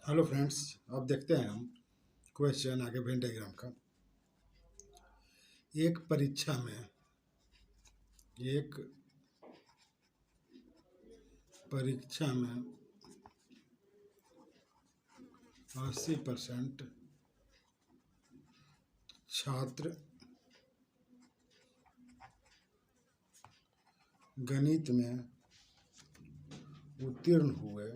Hello friends, अब देखते हैं हम क्वेश्चन आगे वेन डायग्राम का। एक परीक्षा में 80% छात्र गणित में उत्तीर्ण हुए,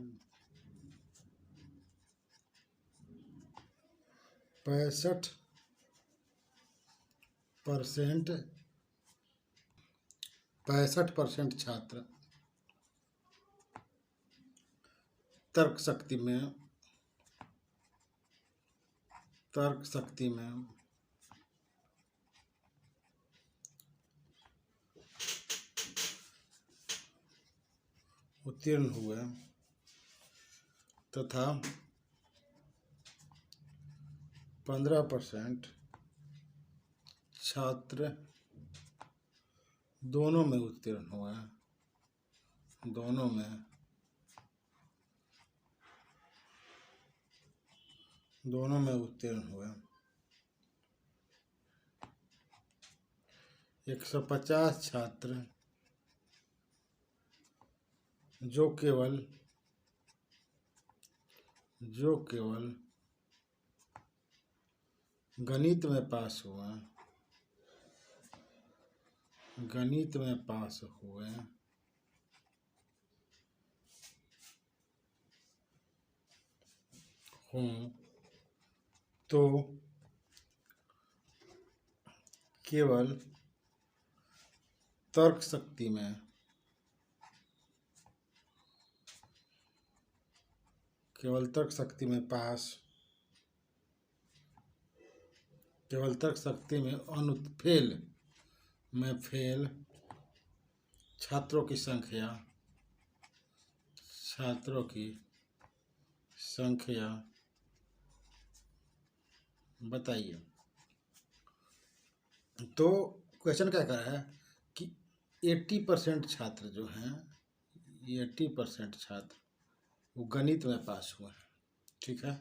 65% छात्र तर्क शक्ति में उत्तीर्ण हुए तथा 15% छात्र दोनों में उत्तीर्ण हुए, दोनों में उत्तीर्ण हुए। 150 छात्र जो केवल गणित में पास हुए हों तो केवल तर्क शक्ति में फेल छात्रों की संख्या बताइए। तो क्वेश्चन क्या कर रहा है कि 80% छात्र जो हैं, 80% छात्र वो गणित में पास हुए हैं, ठीक है।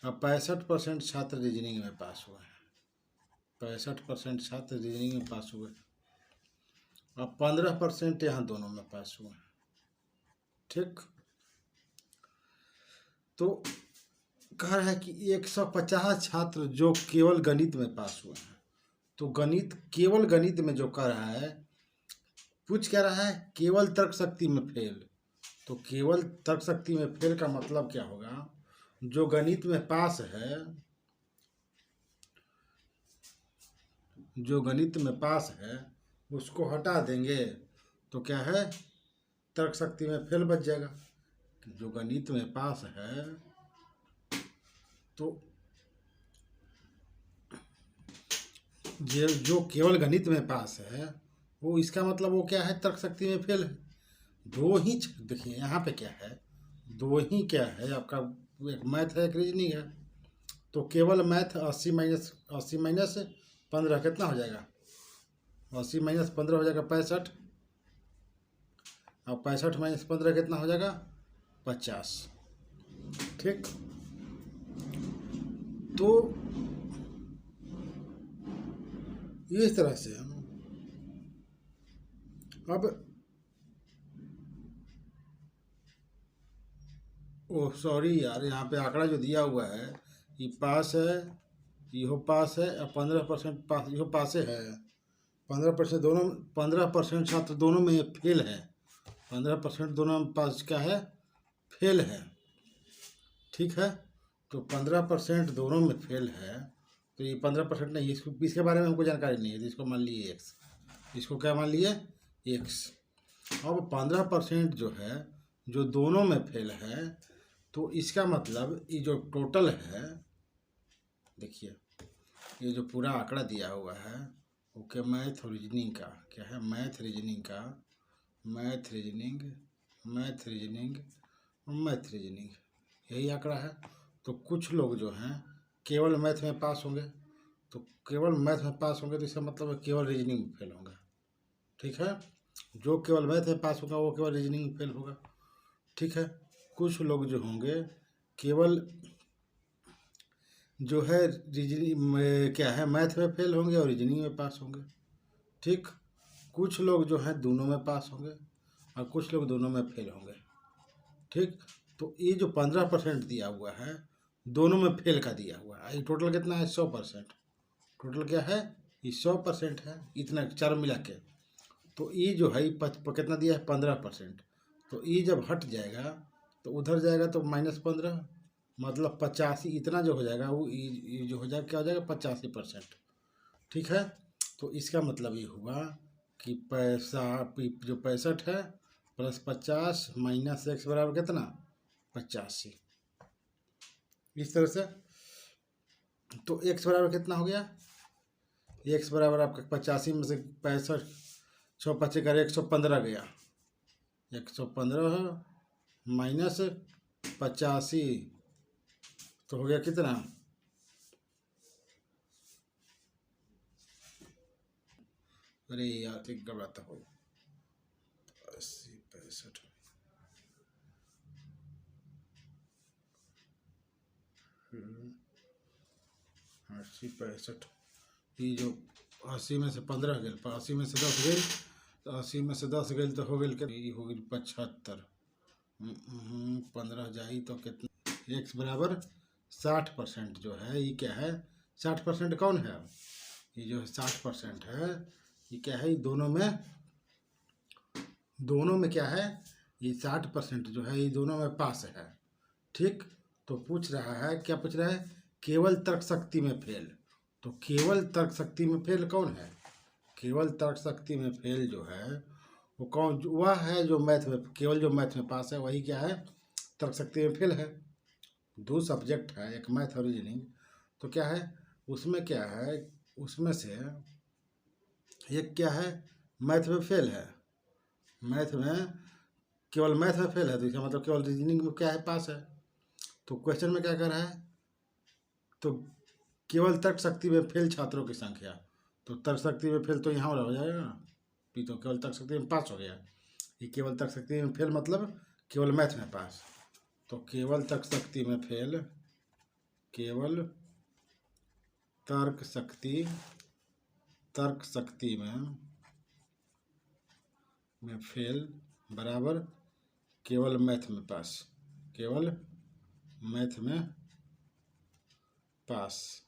अब 65% छात्र रीजनिंग में पास हुए हैं, 65% छात्र रीजनिंग में पास हुए। अब 15% यहाँ दोनों में पास हुए हैं, ठीक। तो कह रहा है कि 150 छात्र जो केवल गणित में पास हुए हैं, तो केवल गणित में जो कर रहा है, पूछ क्या रहा है, केवल तर्क शक्ति में फेल। तो केवल तर्क शक्ति में फेल का मतलब क्या होगा, जो गणित में पास है उसको हटा देंगे तो क्या है, तर्क शक्ति में फेल बच जाएगा। जो गणित में पास है तो जो केवल गणित में पास है वो, इसका मतलब वो क्या है, तर्क शक्ति में फेल है। दो ही देखिए यहाँ पे क्या है, दो ही क्या है आपका, एक मैथ है एक रीजनिंग है। तो केवल मैथ 80 माइनस 15 कितना हो जाएगा, 80 माइनस 15 हो जाएगा 65। अब 65 माइनस 15 कितना हो जाएगा, 50, ठीक। तो इस तरह से हम अब ओह सॉरी यार, यहाँ पे आंकड़ा जो दिया हुआ है ये पास है, यो पास है, और 15% पास, यो पास है। 15% छात्र दोनों में फेल है, 15% दोनों में पास क्या है, फेल है, ठीक है। तो 15% दोनों में फेल है, तो ये 15% नहीं, इसके बारे में हमको जानकारी नहीं है, तो इसको मान लिए एक्स, इसको क्या मान लिए, एक्स। अब 15% जो है जो दोनों में फेल है, तो इसका मतलब ये जो टोटल है, देखिए ये जो पूरा आंकड़ा दिया हुआ है वो क्या, मैथ रीजनिंग का क्या है, मैथ रीजनिंग यही आंकड़ा है। तो कुछ लोग जो हैं केवल मैथ में पास होंगे, तो इसका मतलब केवल रीजनिंग में फेल होंगे, ठीक है। जो केवल मैथ में पास होगा वो केवल रीजनिंग में फेल होगा, ठीक है। कुछ लोग जो होंगे केवल जो है रीजनिंग क्या है, मैथ में फेल होंगे और रीजनिंग में पास होंगे। ठीक, कुछ लोग जो है दोनों में पास होंगे और कुछ लोग दोनों में फेल होंगे। ठीक, तो ये जो 15% दिया हुआ है दोनों में फेल का दिया हुआ है, ये टोटल कितना है 100%। टोटल क्या है, ये 100% है, इतना चार मिला के। तो ये जो है कितना दिया है 15%। तो ये जब हट जाएगा तो उधर जाएगा तो -15, मतलब 85, इतना जो हो जाएगा वो ये जो हो जाएगा क्या हो जाएगा 85%। ठीक है, तो इसका मतलब ये हुआ कि पैसा जो 65 है +50 -x बराबर कितना 85। इस तरह से तो x बराबर कितना हो गया, x बराबर आपका 85 में से 65 6×5 = 115 गया। 115 -85 तो हो गया कितना, अरे यार एक घबराता हो 80 65 80 65, ये जो 80 में से 15 गए, 80 में से 10 गए, तो 80 में से 10 गए तो हो गए कि ये हो गई 75। 15 जाई तो कितना, x बराबर 60% जो है ये क्या है 60% कौन है, ये जो 60% है ये क्या है, ये दोनों में क्या है, ये 60% जो है ये दोनों में पास है। ठीक, तो पूछ रहा है, क्या पूछ रहा है, केवल तर्क शक्ति में फेल। तो केवल तर्क शक्ति में फेल कौन है, केवल तर्क शक्ति में फेल जो है वो कौन, वह है जो मैथ में, केवल जो मैथ में पास है वही क्या है तर्क शक्ति में फेल है। दो सब्जेक्ट है, एक मैथ और रीजनिंग, तो क्या है उसमें क्या है, उसमें से एक क्या है मैथ में फेल है, मैथ में केवल मैथ में फेल है, तो इसका मतलब केवल रीजनिंग में क्या है पास है। तो क्वेश्चन में क्या कर रहा है, तो केवल तर्क शक्ति में फेल छात्रों की संख्या, तो तर्क शक्ति में फेल तो यहाँ हो जाएगा ना, तो केवल तर्क शक्ति में पास हो गया, ये केवल तर्क शक्ति में फेल मतलब केवल मैथ में पास। तो केवल तर्क शक्ति में फेल, केवल तर्क शक्ति में फेल बराबर केवल मैथ में पास, केवल मैथ में पास।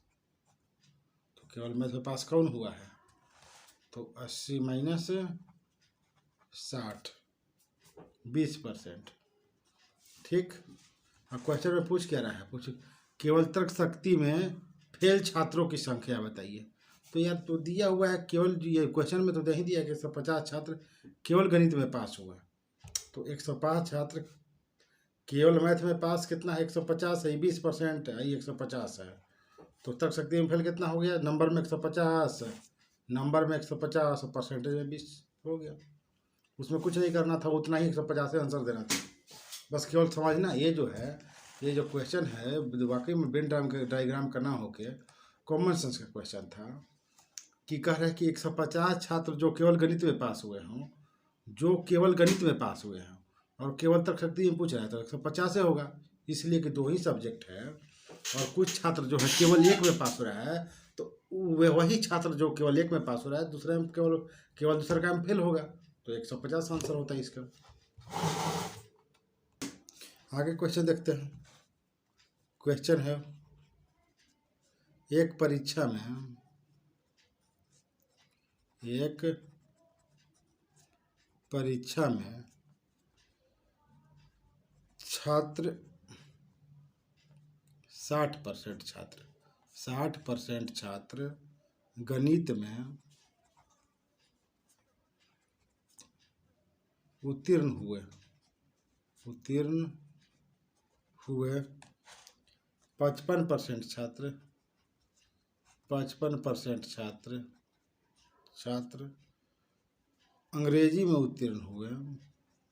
तो केवल मैथ में पास कौन हुआ है, तो 80 - 60 20%। ठीक, और क्वेश्चन में पूछ क्या रहा है, पूछ केवल तर्क शक्ति में फेल छात्रों की संख्या बताइए। तो यार तो दिया हुआ है केवल, ये क्वेश्चन में तो नहीं दिया कि 150 छात्र केवल गणित में पास हुआ, तो 105 छात्र केवल मैथ में पास कितना है 150 है, 20% है, 150 है। तो तर्क शक्ति में फेल कितना हो गया, नंबर में 150, नंबर में 150 परसेंटेज में 20 हो गया। उसमें कुछ नहीं करना था, उतना ही 150 से आंसर देना था, बस केवल समझना। ये जो है, ये जो क्वेश्चन है वाकई में वेन डायग्राम करना होके कॉमन सेंस का क्वेश्चन था, कि कह रहे हैं कि 150 छात्र जो केवल गणित में पास हुए हों, जो केवल गणित में पास हुए हैं, और केवल तर्क शक्ति में पूछ रहा है तो 150 से होगा, इसलिए कि दो ही सब्जेक्ट है, और कुछ छात्र जो है केवल एक में पास हो रहा है, तो वही छात्र जो केवल एक में पास हो रहा है दूसरे में केवल दूसरे का में फेल होगा, तो 150 आंसर होता है इसका। आगे क्वेश्चन देखते हैं। क्वेश्चन है, एक परीक्षा में छात्र 60% छात्र गणित में उत्तीर्ण हुए 55% छात्र अंग्रेजी में उत्तीर्ण हुए,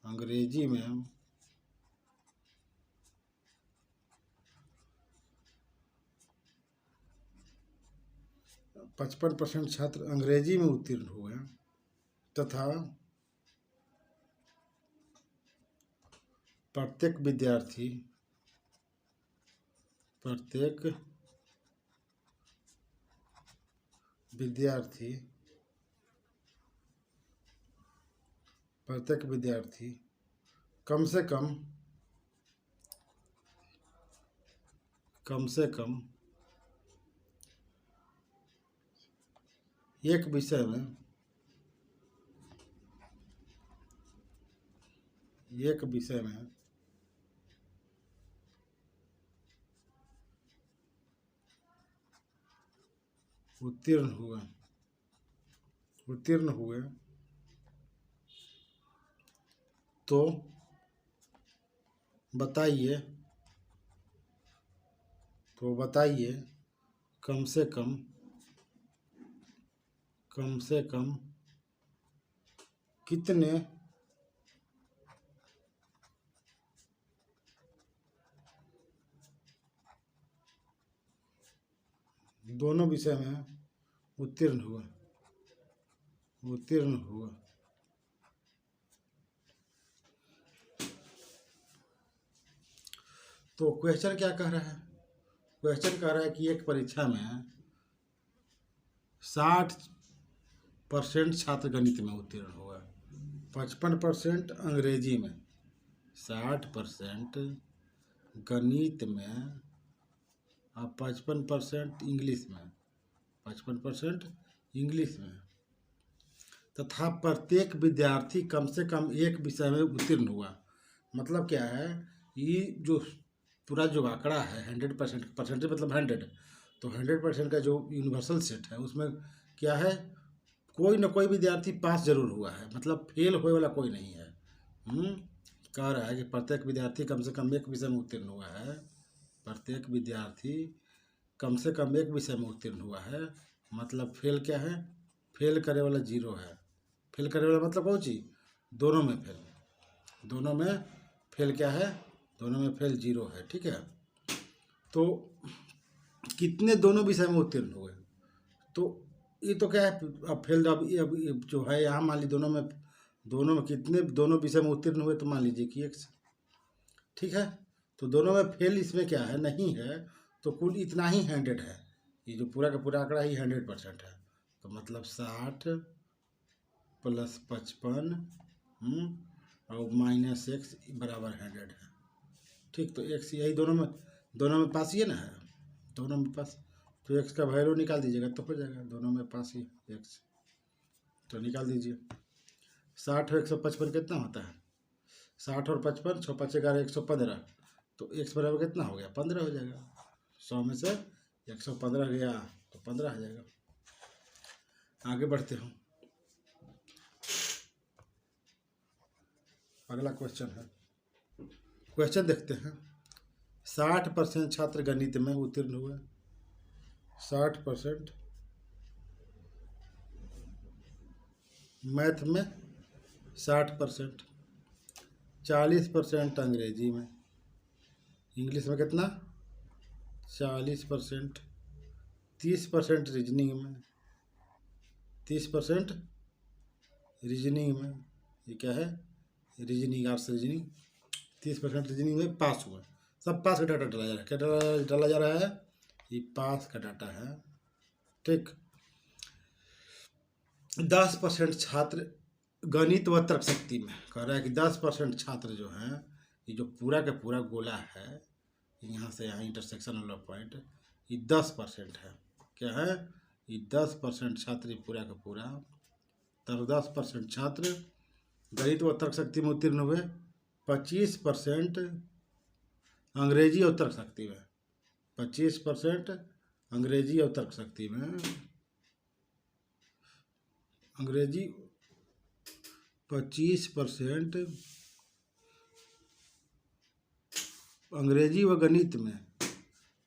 अंग्रेजी में 55% छात्र अंग्रेजी में उत्तीर्ण हुए, तथा प्रत्येक विद्यार्थी प्रत्येक विद्यार्थी कम से कम एक विषय में उत्तीर्ण हुए तो बताइए कम से कम कितने दोनों विषय में उत्तीर्ण हुआ। तो क्वेश्चन क्या कह रहा है? क्वेश्चन कह रहा है कि एक परीक्षा में 60% छात्र गणित में उत्तीर्ण हुआ, 55% अंग्रेजी में, 60% गणित में और 55% इंग्लिश में, 55% इंग्लिश में, तथा प्रत्येक विद्यार्थी कम से कम एक विषय में उत्तीर्ण हुआ। मतलब क्या है, ये जो पूरा जो आंकड़ा है 100%, परसेंटेज मतलब 100, तो 100% का जो यूनिवर्सल सेट है उसमें क्या है, कोई ना कोई विद्यार्थी पास जरूर हुआ है, मतलब फेल होने वाला कोई नहीं है। कह रहा है कि प्रत्येक विद्यार्थी कम से कम एक विषय में उत्तीर्ण हुआ है, प्रत्येक विद्यार्थी कम से कम एक विषय में उत्तीर्ण हुआ है। मतलब फेल क्या है, फेल करे वाला 0 है। फेल करे वाला मतलब कौन चीज, दोनों में फेल क्या है, दोनों में फेल 0 है। ठीक है, तो कितने दोनों विषय में उत्तीर्ण हुए, तो ये तो क्या है, अब फेल अब जो है यहाँ मान लीजिए दोनों में कितने दोनों विषय में उत्तीर्ण हुए, तो मान लीजिए कि 1। ठीक है, तो दोनों में फेल इसमें क्या है, नहीं है, तो कुल इतना ही 100 है। ये जो पूरा का पूरा आंकड़ा ही 100% है। तो मतलब 60 + 55 और -x बराबर 100 है। ठीक, तो x यही दोनों में पास ही है ना, दोनों में पास, तो x का वैल्यू निकाल दीजिएगा तो हो जाएगा, दोनों में पास ही x, तो निकाल दीजिए। 60 और 155 कितना होता है, 60 और 55, 6 × 5 = 115, तो x बराबर कितना हो गया, 15 हो जाएगा। 100 में से 115 गया तो 15 आ जाएगा। आगे बढ़ते हो, अगला क्वेश्चन है, क्वेश्चन देखते हैं। 60% छात्र गणित में उत्तीर्ण हुए, 60% मैथ में, 60%, 40% अंग्रेजी में, इंग्लिश में कितना, 40%, 30% रीजनिंग में, 30% रीजनिंग में, ये क्या है, रीजनिंग, आर्ट्स रीजनिंग, 30% रीजनिंग में पास हुआ। सब पास का डाटा डाला जा रहा है, क्या डाला जा रहा है, ये पास का डाटा है। ठीक, 10% छात्र गणित व तर्क शक्ति में, कह रहा है कि 10% छात्र जो हैं, ये जो पूरा का पूरा गोला है, यहाँ से यहाँ इंटरसेक्शन वाला पॉइंट, ये 10% है। क्या है, ये 10% छात्र पूरा का पूरा, तब 10% छात्र गणित व तर्क शक्ति में उत्तीर्ण हुए, 25% अंग्रेजी और तर्क शक्ति में, 25% अंग्रेजी और तर्क शक्ति में, अंग्रेजी 25% अंग्रेजी व गणित में,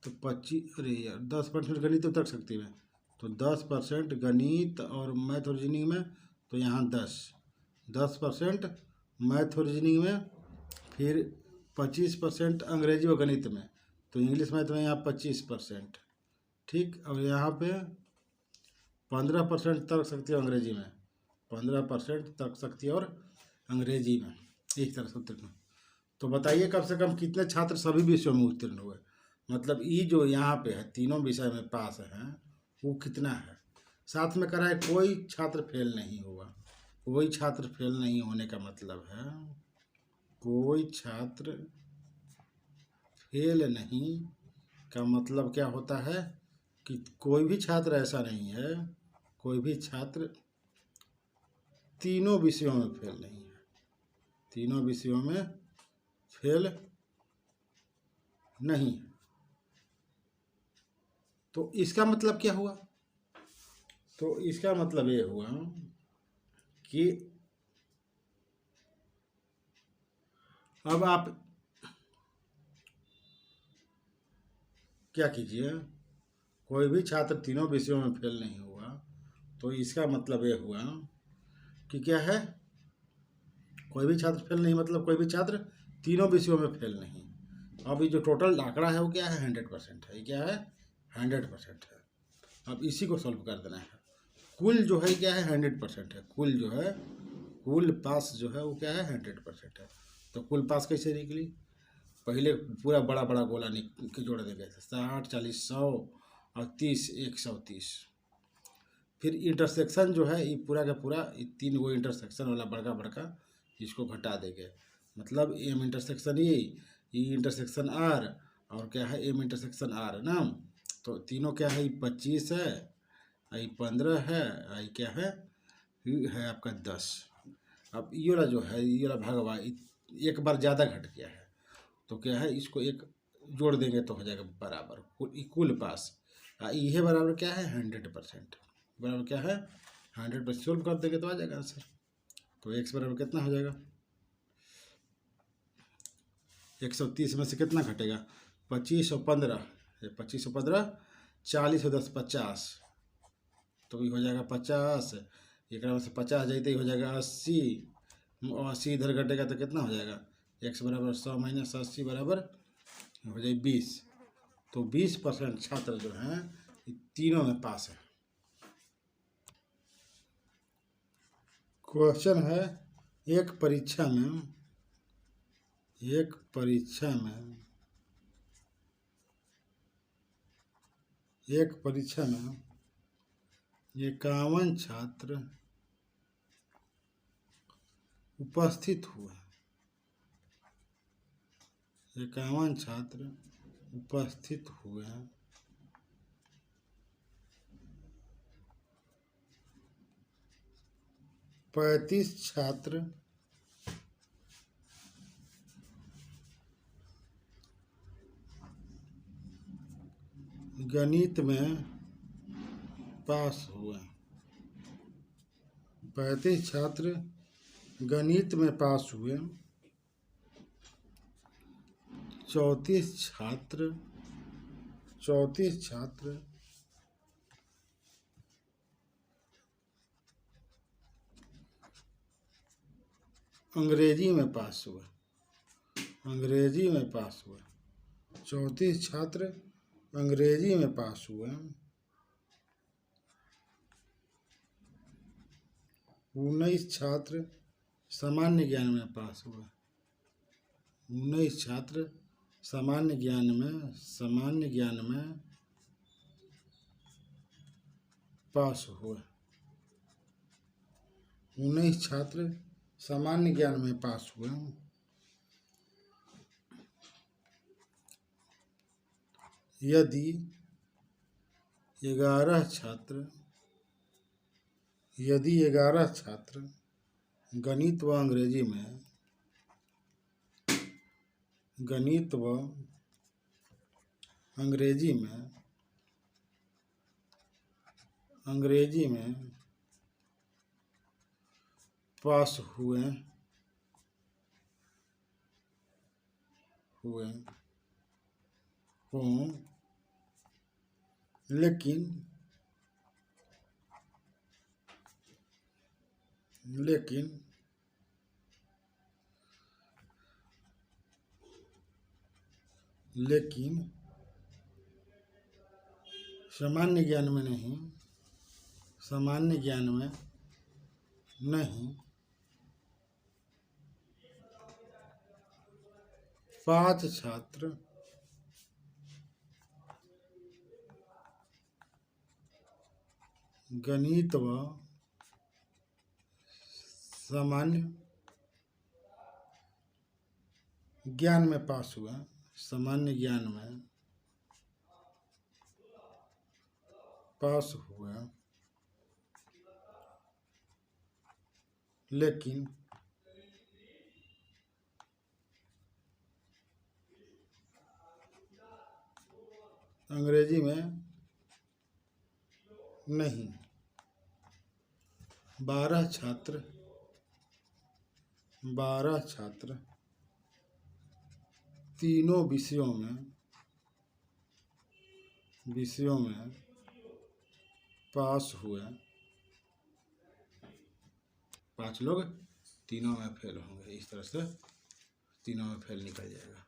तो 25, अरे यार 10% गणित और तर्क शक्ति में, तो 10% गणित और मैथ और रीजनिंग में, तो यहाँ 10% मैथ और रीजनिंग में, फिर 25% अंग्रेजी व गणित में, तो इंग्लिश मैथ में यहाँ 25%। ठीक, और यहाँ पे 15% तर्क शक्ति और अंग्रेजी में, 15% तर्क शक्ति और अंग्रेजी में, एक तरह से उत्तीर्ण। तो बताइए कम से कम कितने छात्र सभी विषयों में उत्तीर्ण हुए, मतलब ई जो यहाँ पे है तीनों विषय में पास है वो कितना है। साथ में करा है कोई छात्र फेल नहीं हुआ। कोई छात्र फेल नहीं होने का मतलब है कोई छात्र फेल नहीं का मतलब क्या होता है कि कोई भी छात्र ऐसा नहीं है, कोई भी छात्र तीनों विषयों में फेल नहीं है, तीनों विषयों में फेल नहीं है। तो इसका मतलब क्या हुआ? तो इसका मतलब ये हुआ कि अब आप क्या कीजिए, कोई भी छात्र तीनों विषयों में फेल नहीं हुआ, तो इसका मतलब ये हुआ कि क्या है, कोई भी छात्र फेल नहीं मतलब कोई भी छात्र तीनों विषयों में फेल नहीं। अब ये जो टोटल आंकड़ा है वो क्या है, 100% है। ये क्या है, 100% है। अब इसी को सॉल्व कर देना है। कुल जो है क्या है, 100% है। कुल जो है, कुल पास जो है वो क्या है, 100% है। तो कुल पास कैसे निकली? पहले पूरा बड़ा बड़ा गोला के जोड़ देंगे, 60, 40, 100 और 30, 130। फिर इंटरसेक्शन जो है ये पूरा का पूरा तीन वो इंटरसेक्शन वाला बड़का बड़का इसको घटा देंगे। मतलब M intersection E intersection R और क्या है एम इंटरसेक्शन आर ना। तो तीनों क्या है, 25 है, ये 15 है, ये क्या है आपका 10। अब ये वाला जो है ये वाला भागवा एक बार ज़्यादा घट गया है, तो क्या है इसको एक जोड़ देंगे तो हो जाएगा बराबर कुल पास। ये बराबर क्या है, 100%। बराबर क्या है, 100%। सोल्व कर देंगे तो आ जाएगा आंसर। तो x बराबर कितना हो जाएगा, 130 में से कितना घटेगा, 25 और 15, 25 और 15, 40 और 10, 50। तो ये हो जाएगा 50। एक में से 50 जाते ही हो जाएगा 80, और 80 इधर घटेगा तो कितना हो जाएगा, x बराबर 100 माइनस 80 बराबर हो जाए 20। तो 20% छात्र जो हैं तीनों में पास है। क्वेश्चन है, एक परीक्षा में 51 छात्र उपस्थित हुए। 51 छात्र उपस्थित हुए, 35 छात्र गणित में पास हुए। 35 छात्र गणित में पास हुए, 34 छात्र अंग्रेजी में पास हुए। 34 छात्र अंग्रेजी में पास हुए, 19 छात्र सामान्य ज्ञान में पास हुए। 19 छात्र सामान्य ज्ञान में पास हुए। 19 छात्र सामान्य ज्ञान में पास हुए। यदि 11 छात्र गणित व अंग्रेजी में पास हुए हों, लेकिन सामान्य ज्ञान में नहीं 5 छात्र गणित व सामान्य ज्ञान में पास हुआ, सामान्य ज्ञान में पास हुआ, लेकिन अंग्रेजी में नहीं। 12 छात्र तीनों विषयों में पास हुए, 5 लोग तीनों में फेल होंगे। इस तरह से तीनों में फेल निकल जाएगा।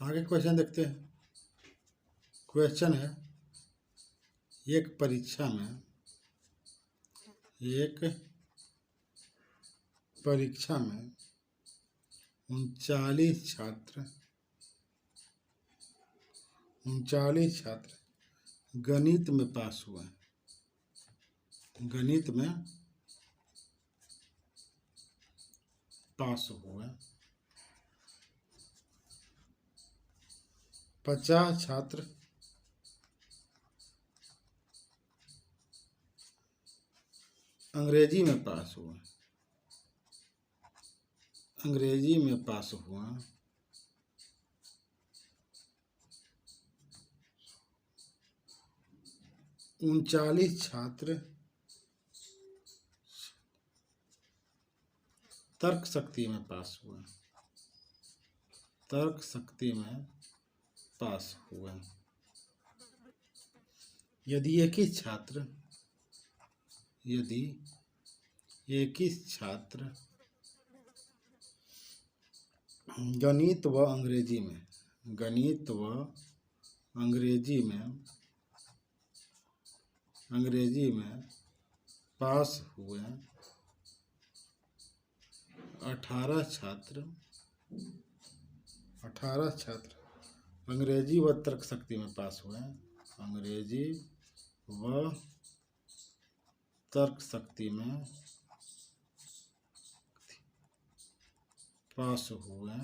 आगे क्वेश्चन देखते हैं। क्वेश्चन है, एक परीक्षा में 39 छात्र गणित में पास हुए, गणित में पास हुए। 50 छात्र अंग्रेजी में पास हुए, अंग्रेजी में पास हुआ। 39 छात्र तर्क शक्ति में पास हुए, तर्क शक्ति में पास हुए। यदि एक ही छात्र गणित व अंग्रेजी में पास हुए, 18 छात्र अंग्रेजी व तर्क शक्ति में पास हुए, अंग्रेजी व तर्क शक्ति में पास हुए,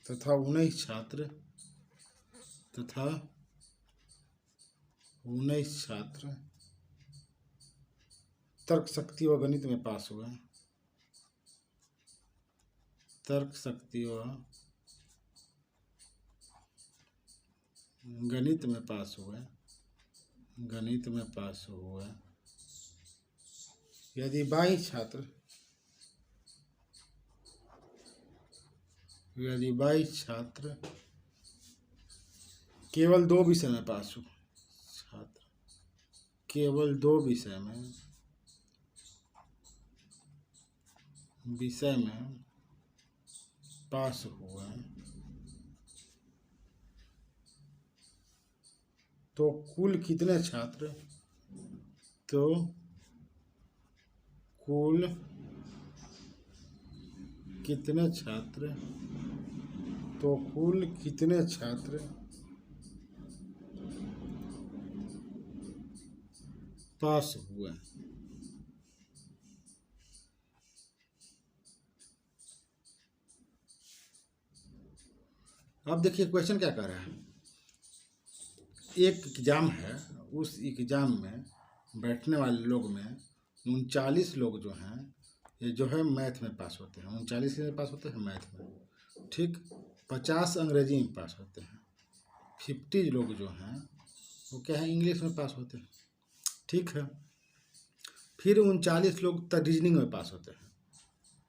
तथा 19 छात्र तर्क शक्ति व गणित में पास हुए, तर्क शक्ति व गणित में पास हुए, गणित में पास हुए। यदि 22 छात्र केवल 2 विषय में पास हुए, छात्र केवल 2 विषय में पास हुए, तो कुल कितने छात्र पास हुए? अब देखिए क्वेश्चन क्या कह रहा है। एक एग्जाम है, उस एग्जाम में बैठने वाले लोग में 39 लोग जो हैं, ये जो है मैथ में पास होते हैं। 39 में पास होते हैं मैथ में, ठीक। 50 अंग्रेजी में पास होते हैं। 50 लोग जो हैं वो क्या है, इंग्लिश में पास होते हैं, ठीक है। फिर 39 लोग रीजनिंग में पास होते हैं।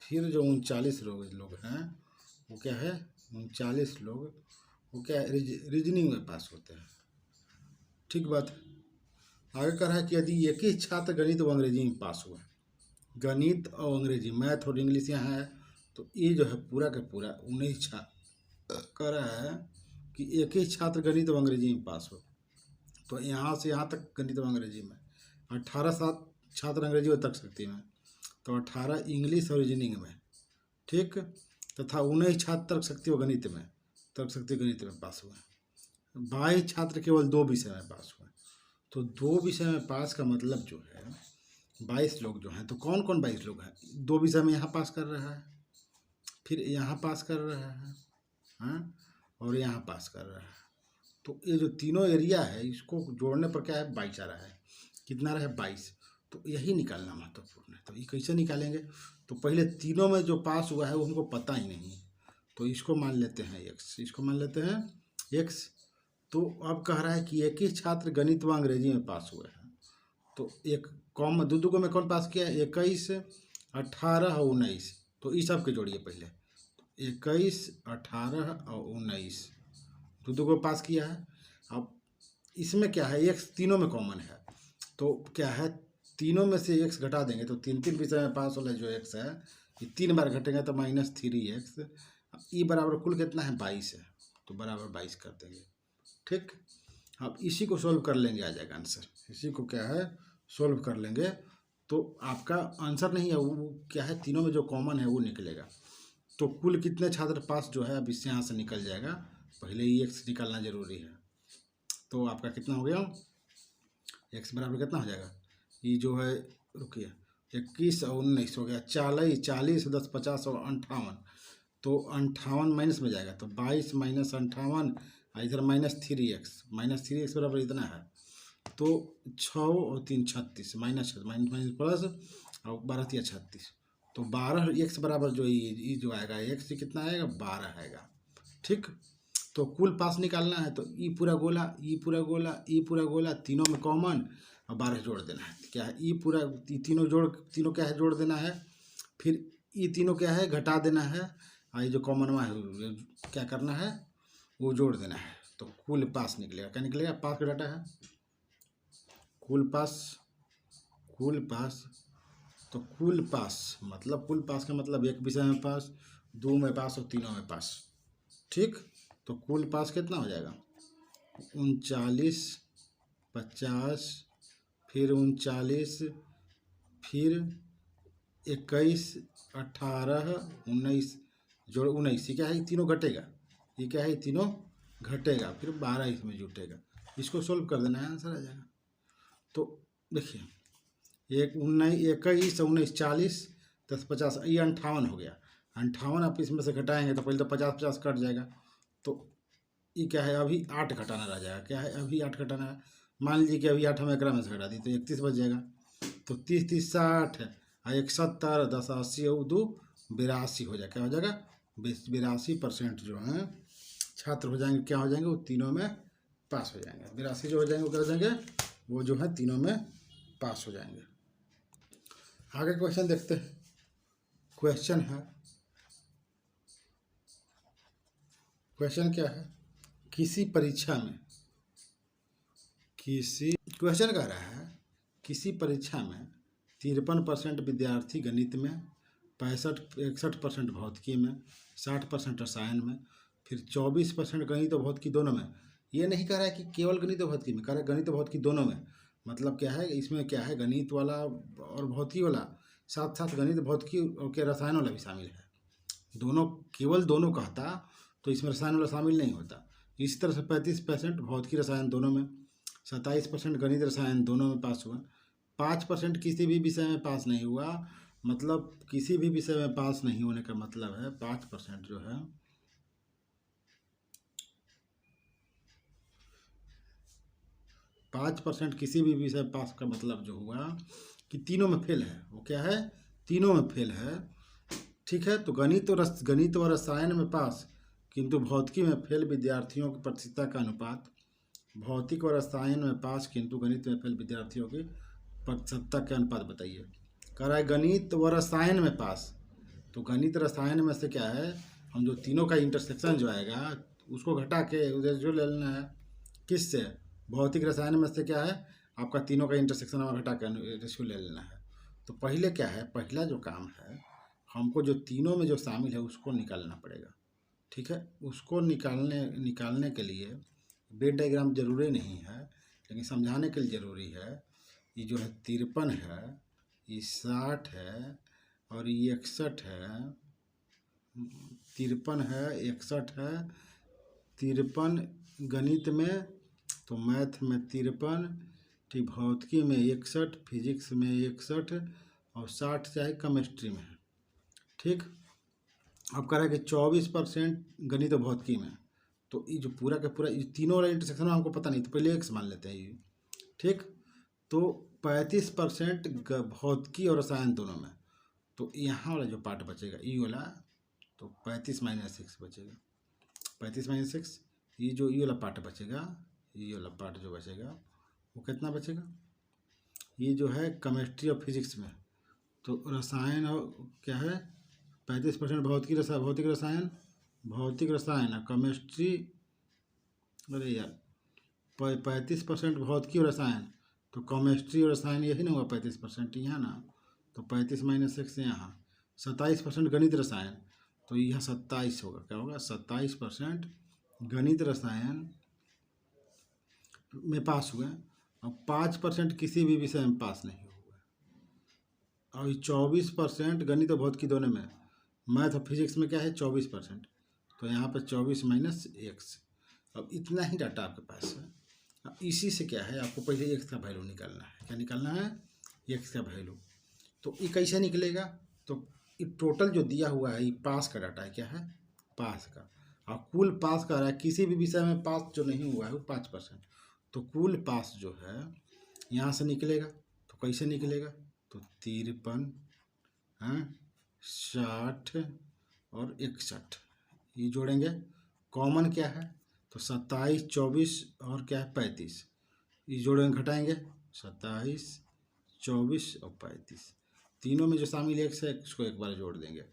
फिर जो 39 लोग हैं वो क्या है, 39 लोग वो क्या है, रीजनिंग में पास होते हैं, ठीक बात है। आगे कह रहा है कि यदि एक ही छात्र गणित व अंग्रेजी में पास हुआ, गणित और अंग्रेजी, मैथ और इंग्लिश यहाँ है, तो ये जो है पूरा का पूरा 19 छात्र कह रहा है कि एक ही छात्र गणित व अंग्रेजी में पास हो, तो यहाँ से यहाँ तक गणित व अंग्रेजी में 18 छात्र अंग्रेजी व तर्क शक्ति में, तो 18 इंग्लिश और रीजनिंग में, ठीक, तथा 19 छात्र तर्क शक्ति व गणित में पास हुए। 22 छात्र केवल 2 विषय में पास हुए। तो 2 विषय में पास का मतलब जो है 22 लोग जो हैं, तो कौन कौन 22 लोग हैं? 2 विषय में यहाँ पास कर रहा है, फिर यहाँ पास कर रहा है, हाँ, और यहाँ पास कर रहा है। तो ये जो तीनों एरिया है इसको जोड़ने पर क्या है, 22 आ रहा है। कितना रहा है, 22। तो यही निकालना महत्वपूर्ण है। तो ये कैसे निकालेंगे? तो पहले तीनों में जो पास हुआ है वो हमको पता ही नहीं, तो इसको मान लेते हैं x, इसको मान लेते हैं x। तो अब कह रहा है कि एक ही छात्र गणित व अंग्रेजी में पास हुए हैं। तो एक कॉम दो को में कौन पास किया है, 21, 18 और 19। तो इस सब के जोड़िए पहले, 21, 18 और 19 दो को पास किया है। अब इसमें क्या है, x तीनों में कॉमन है, तो क्या है, तीनों में से x घटा देंगे तो 3 विषय में पास वाला जो x है ये 3 बार घटेगा तो -3x। ये बराबर कुल कितना है, 22 है, तो बराबर 22 कर देंगे। ठीक, अब इसी को सोल्व कर लेंगे, आ जाएगा आंसर। इसी को क्या है, सोल्व कर लेंगे तो आपका आंसर नहीं है वो क्या है, तीनों में जो कॉमन है वो निकलेगा। तो कुल कितने छात्र पास जो है अब इससे यहाँ से निकल जाएगा, पहले ही x निकालना जरूरी है। तो आपका कितना हो गया, x बराबर कितना हो जाएगा, ये जो है, रुकिए, 21 और 19 हो गया, 40, 40, 10, 50 और 58। तो 58 माइनस में जाएगा, तो 22 माइनस 58, इधर -3x बराबर इतना है। तो 6 और 3 36, माइनस माइनस प्लस और 12 3 36। तो 12x बराबर जो ये जो आएगा x कितना आएगा, 12 आएगा। ठीक, तो कुल पास निकालना है, तो ई पूरा गोला, ई पूरा गोला, ई पूरा गोला, तीनों में कॉमन और 12 जोड़ देना है। क्या है, ई पूरा तीनों क्या है, जोड़ देना है। फिर ये तीनों क्या है, घटा देना है। ये जो कॉमन में है क्या करना है, वो जोड़ देना है। तो कुल पास निकलेगा, क्या निकलेगा, पास का डाटा है, कुल पास। तो कुल पास मतलब, कुल पास का मतलब एक विषय में पास, 2 में पास और तीनों में पास। ठीक, तो कुल पास कितना हो जाएगा, 39, 50, फिर 39, फिर 21, 18, 19 जोड़ 19, ये क्या है, तीनों घटेगा, ये क्या है, तीनों घटेगा, फिर 12 इसमें जुटेगा। इसको सोल्व कर देना है, आंसर आ जाएगा। तो देखिए, 21, 19, 40, 10, 50, ये 58 हो गया। 58 आप इसमें से घटाएंगे तो पहले तो 50 कट जाएगा। तो ये क्या है, अभी 8 घटाना रह जाएगा। क्या है, अभी 8 घटाना है। मान लीजिए कि अभी 8 हम एकरा में से घटा दी तो 31 बच जाएगा। तो 30 30 60 1 70, 10 80 और 2 82 हो जाएगा। क्या हो जाएगा, 82% जो है छात्र हो जाएंगे, क्या हो जाएंगे, वो तीनों में पास हो जाएंगे। 82 जो हो जाएंगे वो क्या हो जाएंगे, वो जो है तीनों में पास हो जाएंगे। आगे क्वेश्चन देखते हैं। क्वेश्चन क्या है, किसी परीक्षा में, क्वेश्चन कह रहा है किसी परीक्षा में 53% विद्यार्थी गणित में, 61% भौतिकी में, 60% रसायन में, फिर 24% गणित और भौतिकी दोनों में। ये नहीं कह रहा है कि केवल गणित और भौतिकी में, कह रहा है गणित और भौतिकी दोनों में। मतलब क्या है, इसमें क्या है, गणित वाला और भौतिकी वाला, साथ साथ गणित भौतिकी और के रसायन वाला भी शामिल है। दोनों, केवल दोनों कहता तो इसमें रसायन वाला शामिल नहीं होता। इस तरह से 35% भौतिकी रसायन दोनों में, 27% गणित रसायन दोनों में पास हुआ, 5% किसी भी विषय में पास नहीं हुआ। मतलब किसी भी विषय में पास नहीं होने का मतलब है 5% जो है, 5% किसी भी विषय पास का मतलब जो हुआ कि तीनों में फेल है। वो क्या है, तीनों में फेल है। ठीक है, तो गणित व रसायन में पास किंतु भौतिकी में फेल विद्यार्थियों की प्रतिशतता का अनुपात, भौतिक और रसायन में पास किंतु गणित में फेल विद्यार्थियों की प्रतिशतता का अनुपात बताइए। कह रहा है गणित व रसायन में पास, तो गणित रसायन में से क्या है, हम जो तीनों का इंटरसेक्शन जो आएगा उसको घटा के उधर जो ले लेना है, किससे, भौतिक रसायन में से क्या है, आपका तीनों का इंटरसेक्शन और घटा के रेशियो ले लेना है। तो पहले क्या है, पहला जो काम है, हमको जो तीनों में जो शामिल है उसको निकालना पड़ेगा। ठीक है, उसको निकालने के लिए वेन डायग्राम जरूरी नहीं है, लेकिन समझाने के लिए ज़रूरी है। ये जो है 53 है, ये 60 है और ये 61 है, 53 है, 61 है, 53 गणित में, तो मैथ में 53, ठीक, भौतिकी में 61, फिजिक्स में 61 और 60 चाहे केमिस्ट्री में है। ठीक, अब कह रहा है कि 24% गणित और भौतिकी में, तो ये जो पूरा का पूरा ये तीनों वाला इंटरसेक्शन में हमको पता नहीं, तो पहले एक्स मान लेते हैं ये। ठीक, तो 35% भौतिकी और रसायन दोनों में, तो यहाँ वाला जो पार्ट बचेगा ई वाला, तो 35 - 6 बचेगा। 35 - 6, ये जो ये वाला पार्ट बचेगा, ये वाला पार्ट जो बचेगा वो कितना बचेगा, ये जो है केमिस्ट्री और फिजिक्स में, तो रसायन और क्या है 35% भौतिक रसायन और केमिस्ट्री, अरे यार 35% भौतिकी और रसायन, तो केमिस्ट्री और रसायन यही ना हुआ 35% यहाँ ना, तो 35 - 6 यहाँ। 27% गणित रसायन, तो यह 27 होगा, क्या होगा 27% गणित रसायन में पास हुए और 5% किसी भी विषय में पास नहीं हुए। और 24% गणित और भौतिकी दोनों में, मैथ और फिजिक्स में क्या है 24%, तो यहाँ पर 24 - x। अब इतना ही डाटा आपके पास है। अब इसी से क्या है, आपको पहले x का वैल्यू निकालना है। क्या निकालना है, x का वैल्यू। तो ये कैसे निकलेगा, तो ये टोटल जो दिया हुआ है ये पास का डाटा है, क्या है पास का, और कुल पास का रहा है, किसी भी विषय में पास जो नहीं हुआ है वो 5%, तो कुल पास जो है यहाँ से निकलेगा। तो कैसे निकलेगा, तो 53, 60 और 61 ये जोड़ेंगे, कॉमन क्या है, तो 27, 24 और क्या है 35, ये जोड़ेंगे घटाएंगे 27, 24 और 35, तीनों में जो शामिल एक्स है उसको एक बार जोड़ देंगे।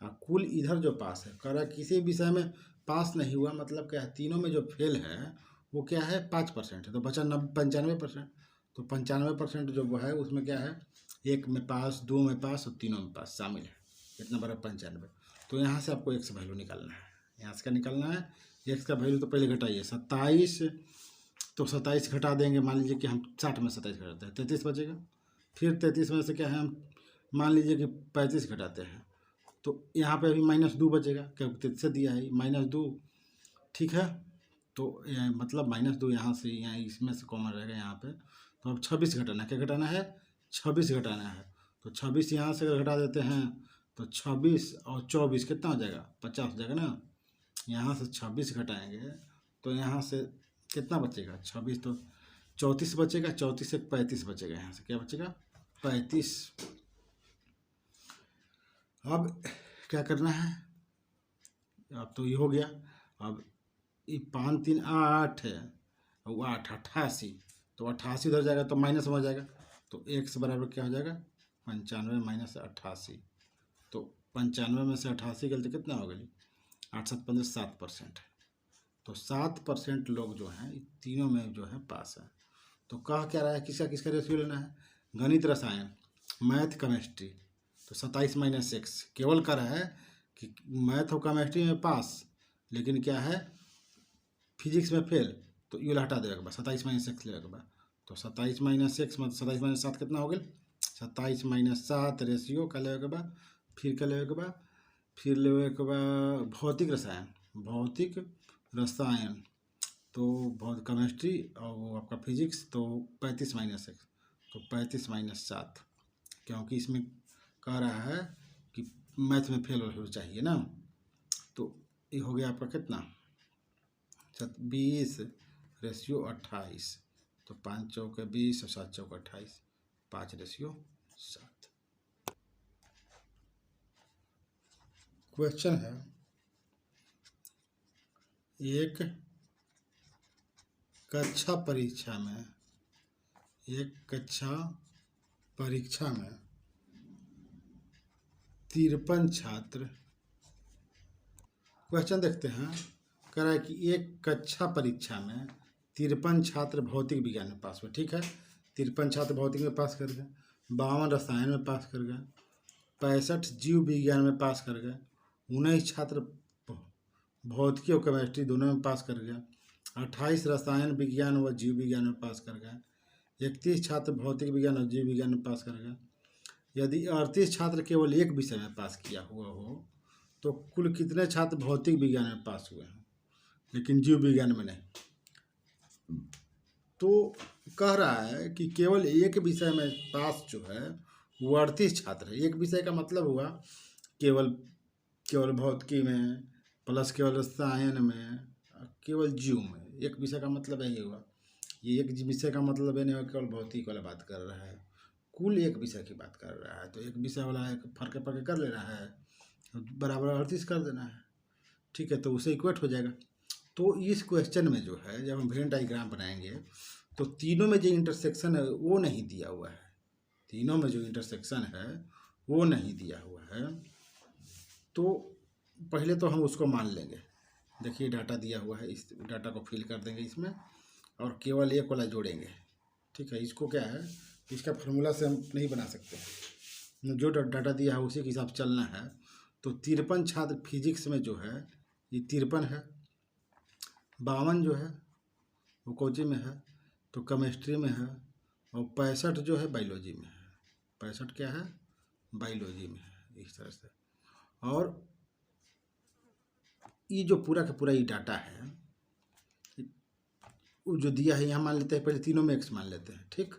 और कुल इधर जो पास है, कह रहा है किसी विषय में पास नहीं हुआ, मतलब क्या है तीनों में जो फेल है वो क्या है 5% है, तो बचा 95%। तो 95% जो वो है उसमें क्या है, एक में पास, दो में पास और तीनों में पास शामिल है, इतना बड़ा 95। तो यहाँ से आपको एक्स वैल्यू निकालना है, यहाँ से क्या निकालना है, एक्स का वैल्यू। तो पहले घटाइए 27, तो 27 घटा देंगे, मान लीजिए कि हम 60 में 27 घटाते हैं 33 बचेगा। फिर 33 में से क्या है, हम मान लीजिए कि 35 घटाते हैं, तो यहाँ पे अभी -2 बचेगा, क्योंकि 33 से दिया है -2। ठीक है, तो मतलब -2 यहाँ से, यहाँ इसमें से कॉमन रहेगा यहाँ पे। तो अब 26 घटाना है, क्या घटाना है 26 घटाना है, तो 26 यहाँ से अगर घटा देते हैं तो 26 और 24 कितना हो जाएगा 50 हो जाएगा ना। यहाँ से 26 घटाएंगे तो यहाँ से कितना बचेगा 26, तो 34 बचेगा, 34 से 35 बचेगा, यहाँ से क्या बचेगा 35। अब क्या करना है, अब तो ये हो गया। अब ये 5 3 8 है, और 8 88, तो 88 उधर जाएगा तो माइनस में हो जाएगा, तो x बराबर क्या हो जाएगा 95 - 88। तो 95 में से 88 गलती कितना हो गई 8 7 15 7%। तो 7% लोग जो हैं तीनों में जो है पास है। तो कह क्या रहा है, किसका किसका रेशियो लेना है, गणित रसायन मैथ केमिस्ट्री, तो 27 - x केवल कर रहा है कि मैथ और केमिस्ट्री में पास, लेकिन क्या है फिजिक्स में फेल, तो ये हटा देगा बस 27 - x लेगा बस। तो 27 - x मतलब 27 - 7 कितना हो गया 27 - 7 रेशियो का लेगा बा, फिर क्या लेगा बा, फिर लेगा बा भौतिक रसायन, तो बहुत केमिस्ट्री और वो आपका फिजिक्स, तो 35 - x, तो 35 - 7, क्योंकि इसमें कह रहा है कि मैथ में फेल होना चाहिए ना। तो ये हो गया आपका कितना 20 रेशियो 28, तो 5 चौके 20 और 7 चौके 28, 5 रेशियो 7। क्वेश्चन है, एक कक्षा परीक्षा में 53 छात्र, क्वेश्चन देखते हैं, कह रहा है कि एक कक्षा परीक्षा में 53 छात्र भौतिक विज्ञान में पास हुए। ठीक है, 53 छात्र भौतिक में पास कर गए, 52 रसायन में पास कर गए, 65 जीव विज्ञान में पास कर गए, 19 छात्र भौतिकी और केमिस्ट्री दोनों में पास कर गए, 28 रसायन विज्ञान व जीव विज्ञान में पास कर गए, 31 छात्र भौतिक विज्ञान और जीव विज्ञान में पास कर गए। यदि 38 छात्र केवल एक विषय में पास किया हुआ हो तो कुल कितने छात्र भौतिक विज्ञान में पास हुए हैं। लेकिन जीव विज्ञान में नहीं। तो कह रहा है कि केवल एक विषय में पास जो है वो 38 छात्र है। एक विषय का मतलब हुआ केवल केवल भौतिकी में, प्लस केवल रसायन में, केवल जीव में। एक विषय का मतलब यही हुआ। ये एक विषय का मतलब ये नहीं हुआ केवल भौतिक वाला बात कर रहा है, कुल एक विषय की बात कर रहा है। तो एक विषय वाला एक फर्क पड़ कर ले रहा है, बराबर 38 कर देना है, ठीक है, तो उसे इक्वेट हो जाएगा। तो इस क्वेश्चन में जो है जब हम वेन डायग्राम बनाएंगे तो तीनों में जो इंटरसेक्शन है वो नहीं दिया हुआ है। तीनों में जो इंटरसेक्शन है वो नहीं दिया हुआ है। तो पहले तो हम उसको मान लेंगे। देखिए डाटा दिया हुआ है, इस डाटा को फिल कर देंगे इसमें और केवल एक वाला जोड़ेंगे, ठीक है। इसको क्या है, इसका फार्मूला से हम नहीं बना सकते, जो डाटा दिया है उसी के हिसाब से चलना है। तो 53 छात्र फिजिक्स में जो है ये 53 है, 52 जो है वो कोची में है, तो केमिस्ट्री में है, और 65 जो है बायोलॉजी में है। 65 क्या है, बायोलॉजी में है, इस तरह से। और ये जो पूरा का पूरा ये डाटा है वो जो दिया है यहाँ मान लेते हैं, पहले तीनों में एक्स मान लेते हैं, ठीक।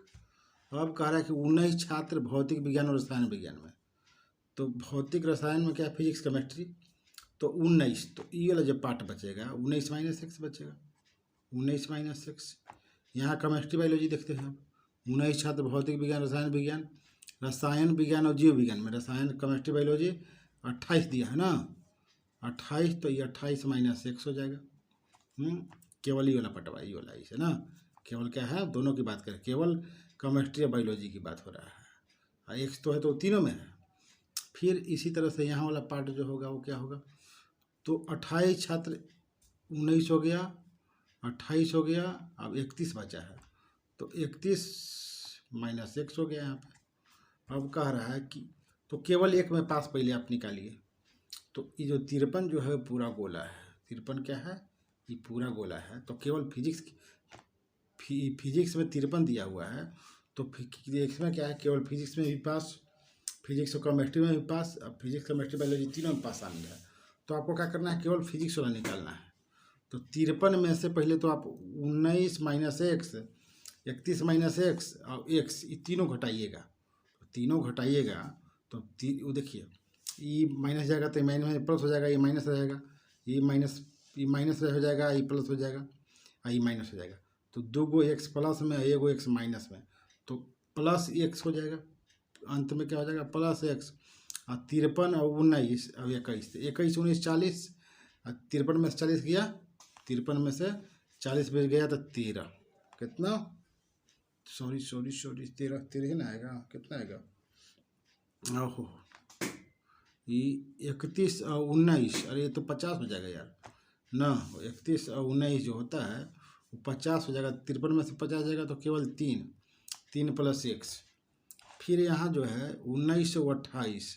अब कह रहा है कि 19 छात्र भौतिक विज्ञान और रसायन विज्ञान में। तो भौतिक रसायन में क्या है, फिजिक्स केमिस्ट्री, तो 19, तो ये वाला जो पार्ट बचेगा 19 माइनस एक्स बचेगा, 19 माइनस एक्स। यहाँ केमिस्ट्री बायोलॉजी देखते हैं, 19 छात्र भौतिक विज्ञान रसायन विज्ञान, रसायन विज्ञान और जीव विज्ञान में रसायन केमिस्ट्री बायोलॉजी 28 दिया है ना, 28, तो ये 28 माइनस एक्स हो जाएगा। केवल ये वाला पटवा, ये वाला इसे ना, केवल क्या है, दोनों की बात करें, केवल केमिस्ट्री और बायोलॉजी की बात हो रहा है। एक्स तो है तो तीनों में है। फिर इसी तरह से यहाँ वाला पार्ट जो होगा वो क्या होगा, तो 28 छात्र 19 हो गया, 28 हो गया, अब 31 बचा है, तो 31 माइनस एक्स हो गया यहाँ पे। अब कह रहा है कि तो केवल एक में पास पहले आप निकालिए। तो ये जो 53 जो है पूरा गोला है, 53 क्या है, ये पूरा गोला है। तो केवल फिजिक्स में 53 दिया हुआ है, तो फिजिक्स में क्या है, केवल फिजिक्स में भी पास, फिजिक्स और केमिस्ट्री में भी पास, अब फिजिक्स केमिस्ट्री बायोलॉजी तीनों में पास शामिल है। तो आपको क्या करना है, केवल फिजिक्स वाला निकालना है। तो 53 में से पहले तो आप 19 माइनस एक्स, 31 माइनस एक्स और एक्स, ये तीनों घटाइएगा। तीनों घटाइएगा तो वो देखिए ये माइनस जाएगा तो माइनस में प्लस हो जाएगा, ये माइनस रहेगा, ये माइनस हो जाएगा, ये प्लस हो जाएगा, ये माइनस हो जाएगा। तो 2 एक्स प्लस में, 1 एक्स माइनस में, तो प्लस एक्स हो जाएगा। अंत में क्या हो जाएगा, प्लस एक्स। और 53 और 19 और 21, 21 19 40, और 53 में से 40 गया, 53 में से 40 बच गया तो 13, कितना, सॉरी 13 ही ना आएगा, कितना आएगा, ओहो ये 31 और 19, अरे ये तो 50 हो जाएगा यार ना, 31 और 19 जो होता है वो 50 हो जाएगा। 53 में से 50 जाएगा तो केवल 3 प्लस एक्स। फिर यहाँ जो है 19 से 28,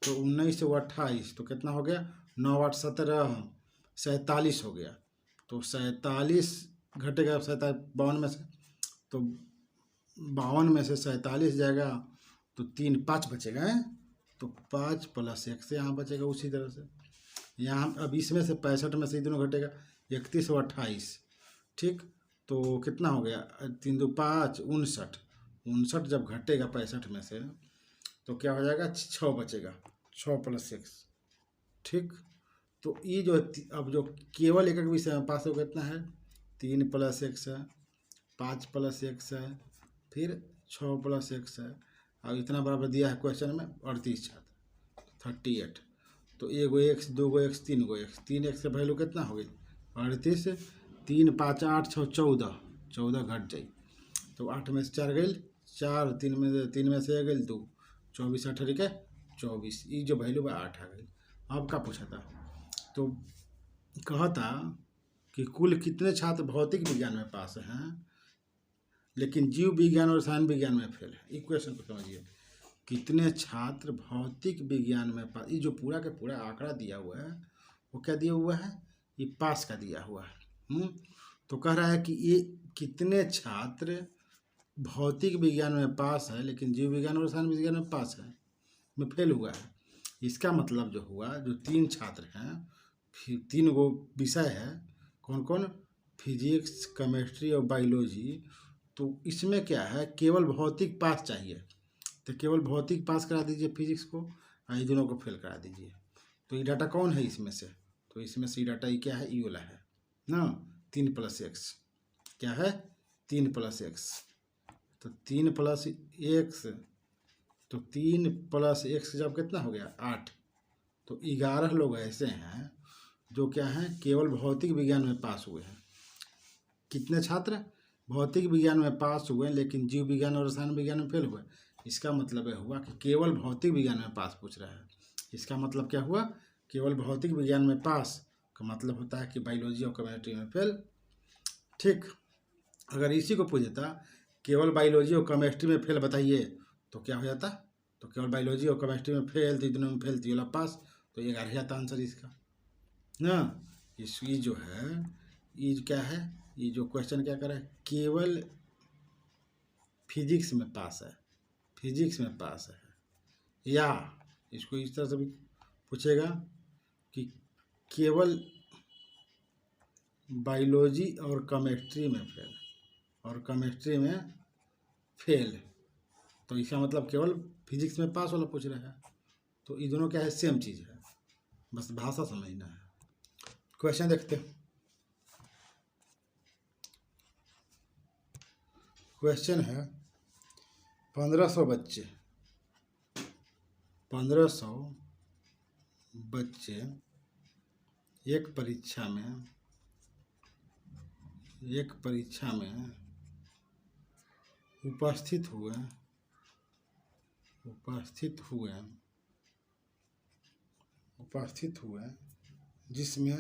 तो 19 से 28 तो कितना हो गया, 9 8 17, 47 हो गया। तो 47 घटेगा 52 में से, तो 52 में से 47 जाएगा तो 3 5 बचेगा है, तो 5 प्लस एक्स यहाँ बचेगा। उसी तरह से यहाँ अब इसमें से 65 में से ये दोनों घटेगा, 31 और 28, ठीक। तो कितना हो गया, 3 2 5 59 जब घटेगा 65 में से तो क्या हो जाएगा, 6 बचेगा, 6 प्लस एक्स, ठीक। तो ये जो अब जो केवल एक विषय में पास हो कितना है, 3 प्लस एक्स है, 5 प्लस एक्स है, फिर 6 प्लस एक्स है, और इतना बराबर दिया है क्वेश्चन में 38 छात्र 38। तो 1 एक्स 2 एक्स 3 एक्स, 3 एक्स का वैल्यू कितना हो गई 38, 3 5 8 6 14 घट जाई, तो 8 में से 4 गई 4, 3 में से 1 गई 2, 24 8 के 24, ये जो वैल्यू है 8 आ गई। अब का पूछा था, तो कहा था कि कुल कितने छात्र भौतिक विज्ञान में पास हैं लेकिन जीव विज्ञान और रसायन विज्ञान में फेल है। इक्वेशन को समझिए, कितने छात्र भौतिक विज्ञान में पास, ये जो पूरा का पूरा आंकड़ा दिया हुआ है वो क्या दिया हुआ है, ये पास का दिया हुआ है। तो कह रहा है कि ये कितने छात्र भौतिक विज्ञान में पास है लेकिन जीव विज्ञान और रसायन विज्ञान में पास है, में फेल हुआ है। इसका मतलब जो हुआ, जो 3 छात्र हैं, फिर 3 गो विषय है, कौन कौन? फिजिक्स, केमिस्ट्री और बायोलॉजी। तो इसमें क्या है, केवल भौतिक पास चाहिए, तो केवल भौतिक पास करा दीजिए फिजिक्स को, और ये दोनों को फेल करा दीजिए। तो ये डाटा कौन है इसमें से? तो इसमें से डाटा ये क्या है, ई वाला है ना, 3+x। क्या है? 3+x। तो 3+x, तो 3+x जब कितना हो गया? 8। तो 11 लोग ऐसे हैं जो क्या हैं, केवल भौतिक विज्ञान में पास हुए हैं। कितने छात्र भौतिक विज्ञान में पास हुए लेकिन जीव विज्ञान और रसायन विज्ञान में फेल हुए? इसका मतलब यह हुआ कि केवल भौतिक विज्ञान में पास पूछ रहा है। इसका मतलब क्या हुआ? केवल भौतिक विज्ञान में पास का मतलब होता है कि बायोलॉजी और केमिस्ट्री में फेल। ठीक, अगर इसी को पूछ देता केवल बायोलॉजी और केमिस्ट्री में फेल बताइए, तो क्या हो जाता? तो केवल बायोलॉजी और केमिस्ट्री में फेल, तो दोनों में फेल, तो ये वाला पास। तो 11 जाता आंसर इसका ना। इसकी जो है ये क्या है, ये जो क्वेश्चन क्या कर रहा है, केवल फिजिक्स में पास है, फिजिक्स में पास है। या इसको इस तरह से भी पूछेगा कि केवल बायोलॉजी और केमिस्ट्री में फेल, और केमिस्ट्री में फेल, तो इसका मतलब केवल फिजिक्स में पास वाला पूछ रहा है। तो ये दोनों क्या है, सेम चीज़ है, बस भाषा समझना है। क्वेश्चन देखते हैं। क्वेश्चन है 1500 बच्चे 1500 बच्चे एक परीक्षा में उपस्थित हुए जिसमें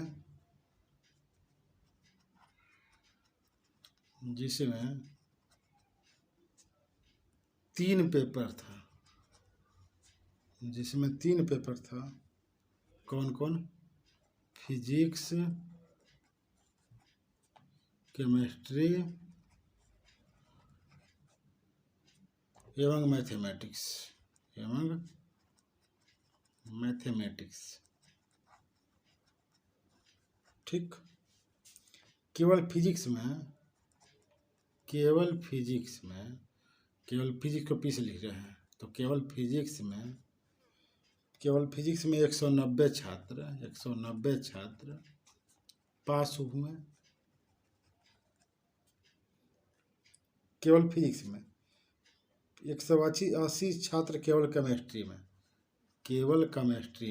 3 पेपर था। कौन कौन? फिजिक्स, केमिस्ट्री एवं मैथमेटिक्स। ठीक, केवल फिजिक्स को पी से लिख रहे हैं, तो केवल फिजिक्स में 190 छात्र पास हुए। केवल फिजिक्स में 180 छात्र केवल केमिस्ट्री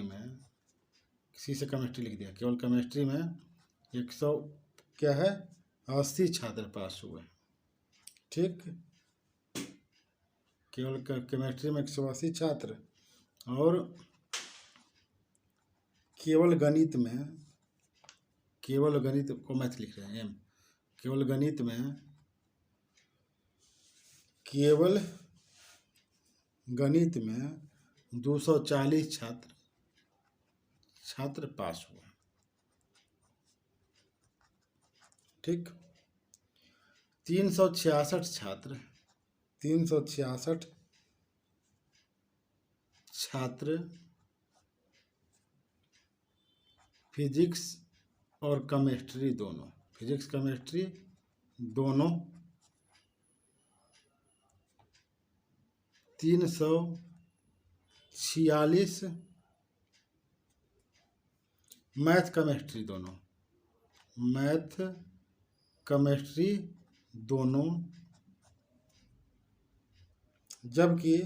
में, किसी से केमिस्ट्री लिख दिया, केवल केमिस्ट्री में 100 क्या है 80 छात्र पास हुए। ठीक, केवल केमिस्ट्री में 180 छात्र, और केवल गणित को मैथ लिख रहे हैं, केवल गणित में 240 छात्र पास हुए। ठीक, 366 छात्र फिजिक्स और केमिस्ट्री दोनों 346 मैथ केमिस्ट्री दोनों, जबकि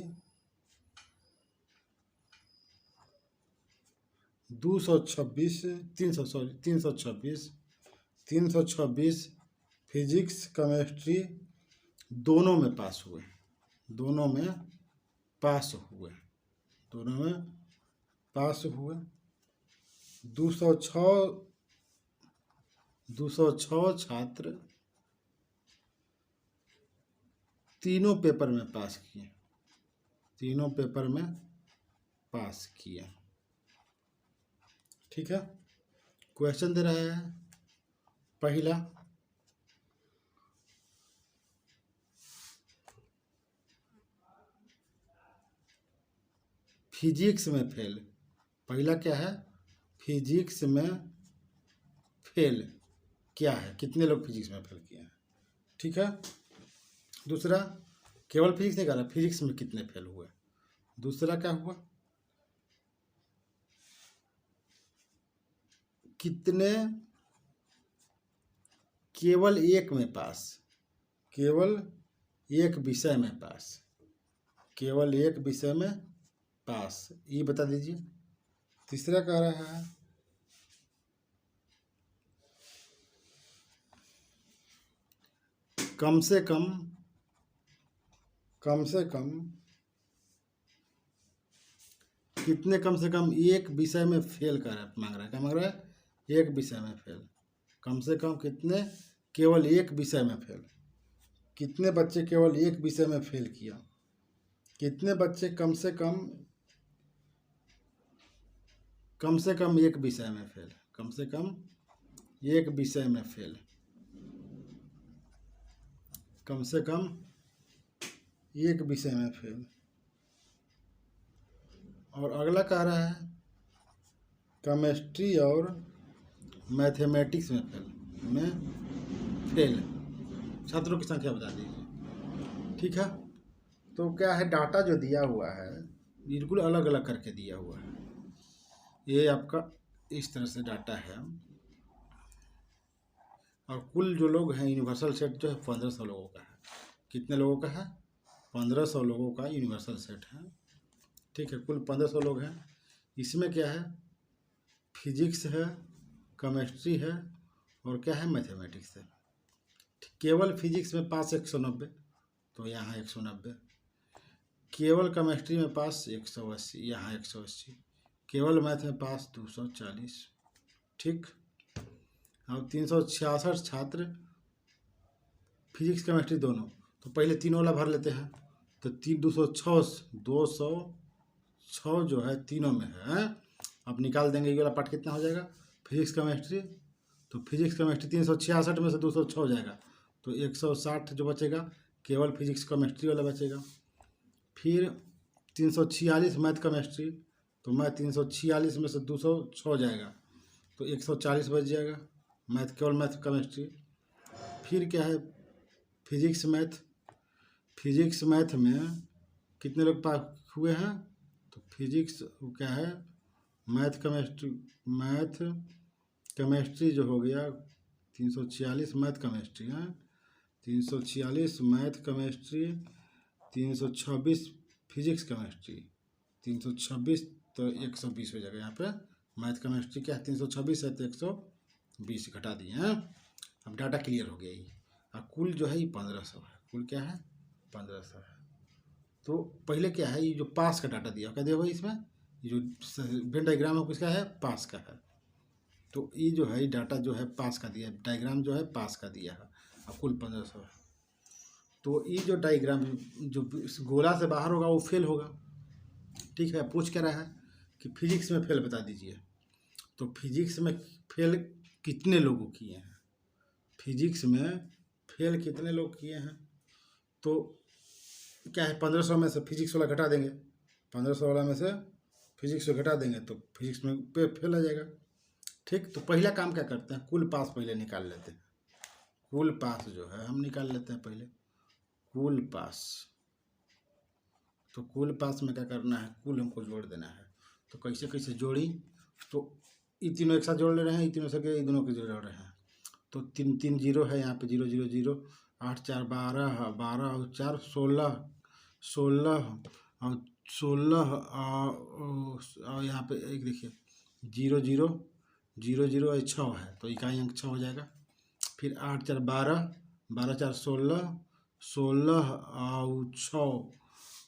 326 फिजिक्स केमिस्ट्री दोनों में पास हुए। 206 छात्र तीनों पेपर में पास किए। ठीक है, क्वेश्चन दे रहा है पहला, फिजिक्स में फेल। पहला क्या है, फिजिक्स में फेल, क्या है, कितने लोग फिजिक्स में फेल किए हैं। ठीक है। दूसरा केवल फिजिक्स नहीं कर रहा, फिजिक्स में कितने फेल हुए। दूसरा क्या हुआ, कितने केवल एक में पास, केवल एक विषय में पास, केवल एक विषय में पास, ये बता दीजिए। तीसरा कह रहा है कम से कम कितने कम से कम एक विषय में फेल कर मांग रहा है। क्या मांग रहा है, एक विषय में फेल। कम से कम कितने केवल एक विषय में फेल, कितने बच्चे केवल एक विषय में फेल किया, कितने बच्चे कम से कम एक विषय में फेल, कम से कम एक विषय में फेल, कम से कम एक विषय में फेल। और अगला कह रहा है केमिस्ट्री और मैथमेटिक्स में फेल छात्रों की संख्या बता दीजिए। ठीक है। तो क्या है, डाटा जो दिया हुआ है बिल्कुल अलग अलग करके दिया हुआ है। ये आपका इस तरह से डाटा है। और कुल जो लोग हैं, यूनिवर्सल सेट जो है 1500 लोगों का है। कितने लोगों का है, 1500 लोगों का यूनिवर्सल सेट है। ठीक है, कुल 1500 लोग हैं। इसमें क्या है, फिजिक्स है, केमिस्ट्री है और क्या है, मैथमेटिक्स है। केवल फिजिक्स में पास 190, तो यहाँ 190। केवल केमिस्ट्री में पास 180, यहाँ 180। केवल मैथ में पास 240। ठीक। अब 366 छात्र फिजिक्स केमिस्ट्री दोनों, तो पहले तीनों वाला भर लेते हैं। तो 206 जो है तीनों में है। अब निकाल देंगे ये वाला पार्ट कितना हो जाएगा, फिजिक्स केमिस्ट्री। तो फिजिक्स केमिस्ट्री 366 में से 206 हो जाएगा, तो 160 जो बचेगा केवल फिजिक्स केमिस्ट्री वाला बचेगा। फिर 346 मैथ केमिस्ट्री, तो मैथ 346 में से 206 हो जाएगा, तो 140 बच जाएगा मैथ, केवल मैथ केमिस्ट्री। फिर क्या है, फिजिक्स मैथ में कितने लोग पास हुए हैं, तो फिजिक्स क्या है, मैथ केमिस्ट्री जो हो गया 346 मैथ केमिस्ट्री है, 346 मैथ केमिस्ट्री, 326 फिजिक्स केमिस्ट्री, 326 तो 120 हो जाएगा। यहाँ पे मैथ केमिस्ट्री क्या है 326 है, तो 120 घटा दिए हैं। अब डाटा क्लियर हो गया ये। और कुल जो है ये 1500 है, कुल क्या है 1500 है। तो पहले क्या है, ये जो पास का डाटा दिया क्या दिया हुआ इसमें, ये जो वेन डायग्राम है किसका है, पास का है। तो ये जो है डाटा जो है पास का दिया है, डायग्राम जो है पास का दिया है, और कुल 1500 है। तो ये जो डायग्राम जो गोला से बाहर होगा वो फेल होगा। ठीक है। पूछ क्या रहा है कि फिजिक्स में फेल बता दीजिए। तो फिजिक्स में फेल कितने लोगों किए हैं, फिजिक्स में फेल कितने लोग किए हैं। तो क्या है, 1500 में से फिजिक्स वाला घटा देंगे, 1500 वाला में से फिजिक्स को घटा देंगे, तो फिजिक्स में पे फेल आ जाएगा। ठीक। तो पहला काम क्या करते हैं, कुल पास पहले निकाल लेते हैं। कुल पास जो है हम निकाल लेते हैं पहले, कुल पास। तो कुल पास में क्या करना है, कुल हमको जोड़ देना है। तो कैसे कैसे जोड़ी, तो ये तीनों एक साथ जोड़ ले रहे हैं, ये तीनों से ये दोनों के जोड़ रहे हैं। तो 3 जीरो है यहाँ पे, 0 0 0, 8 4 12, 12 और 4 16, 16 और 16 और यहाँ पे एक देखिए 0 0 0 0 6 है, तो इकाई अंक 6 हो जाएगा। फिर 8 4 12, 12 4 16, 16 और 6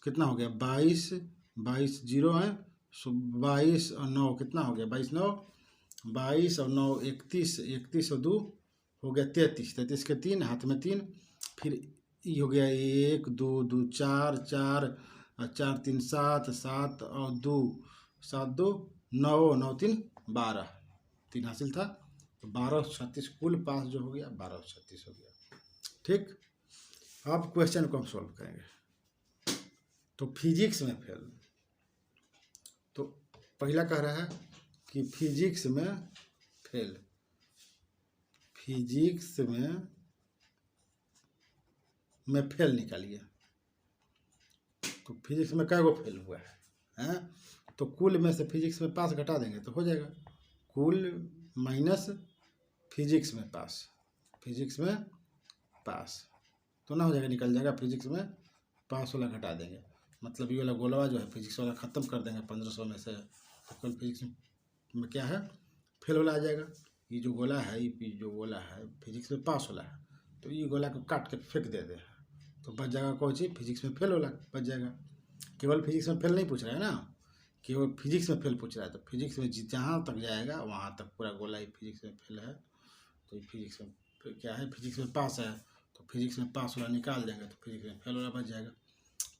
कितना हो गया 22, 22 जीरो है, 22 और 9 कितना हो गया 22 9, 22 और 9 31, 31 और 2 हो गया 33, 33 के 3 हाथ में 3। फिर ये हो गया 1 2 2 4 4 और 4 3 7 7 और 2 7 2 9 9 3 12, 3 हासिल था, तो 12 36 कुल पास जो हो गया 12 36 हो गया। ठीक। अब क्वेश्चन को हम सॉल्व करेंगे। तो फिजिक्स में फेल, तो पहला कह रहा है कि फिजिक्स में फेल, फिजिक्स में फेल निकालिए। तो फिजिक्स में क्या गो फेल हुआ है, हैं? तो कुल में से फिजिक्स में पास घटा देंगे तो हो जाएगा कुल माइनस फिजिक्स में पास, फिजिक्स में पास तो ना हो जाएगा, निकल जाएगा। फिजिक्स में पास वाला घटा देंगे, मतलब ये वाला गोलवा जो है फिजिक्स वाला ख़त्म कर देंगे 1500 में से, तो कल फिजिक्स में क्या है फेल वाला आ जाएगा। ये जो गोला है, ये जो गोला है फिजिक्स में पास वाला है, तो ये गोला को काट के फेंक देते हैं तो बच जाएगा कौन सी, फिजिक्स में फेल वाला बच जाएगा। केवल फिजिक्स में फेल नहीं पूछ रहा है ना, केवल फिजिक्स में फेल पूछ रहा है। तो फिजिक्स में जहाँ तक जाएगा वहाँ तक पूरा गोला ही फिजिक्स में फेल है, तो फिजिक्स में क्या है, फिजिक्स में पास है, तो फिजिक्स में पास वाला निकाल देंगे तो फिजिक्स में फेल वाला बच जाएगा।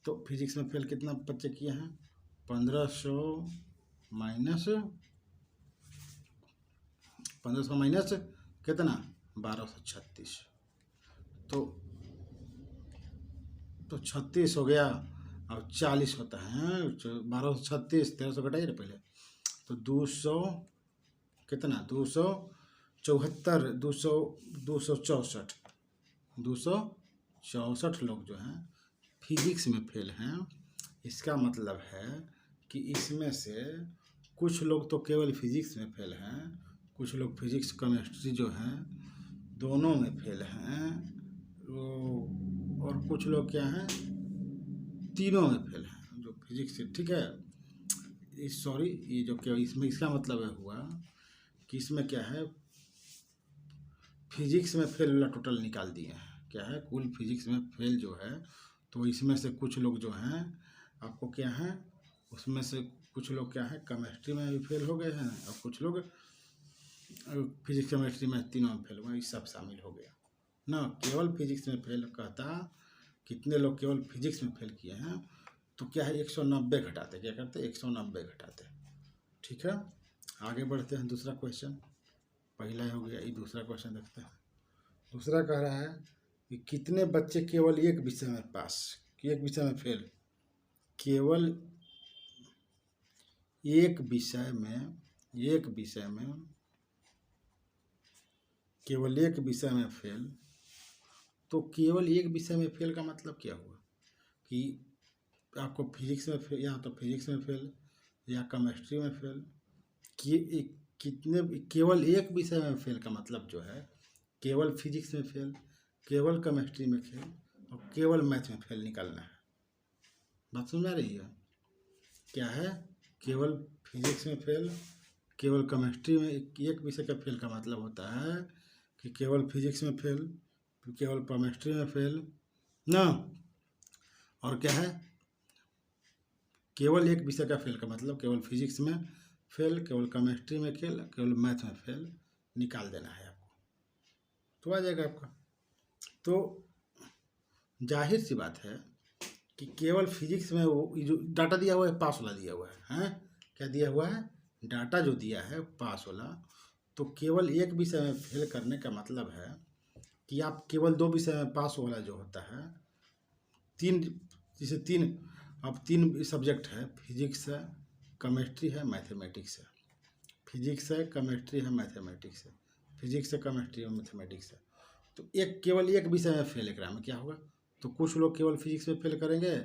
तो फिजिक्स में फेल कितना बच्चे किए हैं, 1500 माइनस कितना 1236, तो 36 हो गया और 40 होता है, 1236 1300 घटाइए ना पहले, तो 200 कितना 274 264 लोग जो हैं फिजिक्स में फेल हैं। इसका मतलब है कि इसमें से कुछ लोग तो केवल फिजिक्स में फेल हैं, कुछ लोग फिजिक्स केमिस्ट्री जो हैं दोनों में फेल हैं, और कुछ लोग क्या हैं तीनों में फेल हैं जो फिजिक्स से, ठीक है। सॉरी, ये जो क्या इसमें इसका मतलब है हुआ कि इसमें क्या है फिजिक्स में फेल वाला टोटल निकाल दिए हैं, क्या है कुल फिजिक्स में फेल जो है, तो इसमें से कुछ लोग जो हैं आपको क्या है, उसमें से कुछ लोग क्या है केमिस्ट्री में भी फेल हो गए हैं, और कुछ लोग फिजिक्स केमिस्ट्री में तीनों में फेल हुए, ये सब शामिल हो गया ना। केवल फिजिक्स में फेल कहता कितने लोग केवल फिजिक्स में फेल किए हैं, तो क्या है 190 घटाते, क्या करते 190 घटाते, ठीक है। आगे बढ़ते हैं, दूसरा क्वेश्चन, पहला हो गया, ये दूसरा क्वेश्चन देखते हैं। दूसरा कह रहा है कि कितने बच्चे केवल एक विषय में पास, एक विषय में फेल, केवल एक विषय में केवल एक विषय में फेल। तो केवल एक विषय में फेल का मतलब क्या हुआ कि आपको फिजिक्स में फेल, या तो फिजिक्स में फेल या केमिस्ट्री में फेल, कि कितने केवल एक विषय में फेल का मतलब जो है केवल फिजिक्स में फेल, केवल केमिस्ट्री में फेल और केवल मैथ में फेल निकालना है। बात समझ आ रही है, क्या है केवल फिजिक्स में फेल, केवल केमिस्ट्री में, एक विषय का फेल का मतलब होता है कि केवल फिजिक्स में फेल, केवल केमिस्ट्री में फेल ना, और क्या है केवल एक विषय का फेल का मतलब केवल फिजिक्स में फेल, केवल केमिस्ट्री में फेल, केवल मैथ में फेल निकाल देना है आपको, तो आ जाएगा आपका। तो जाहिर सी बात है कि केवल फिजिक्स में वो जो डाटा दिया हुआ है पास वाला दिया हुआ है, हैं क्या दिया हुआ है, डाटा जो दिया है पास वाला, तो केवल एक विषय में फेल करने का मतलब है कि आप केवल दो विषय में पास वाला जो होता है, अब तीन सब्जेक्ट है, फिजिक्स है, केमिस्ट्री है, मैथमेटिक्स है, फिजिक्स है, केमिस्ट्री है, मैथमेटिक्स है, फिजिक्स है, केमिस्ट्री है, मैथमेटिक्स है। तो केवल एक विषय में फेल एक में क्या होगा, तो कुछ लोग केवल फिजिक्स में फेल करेंगे,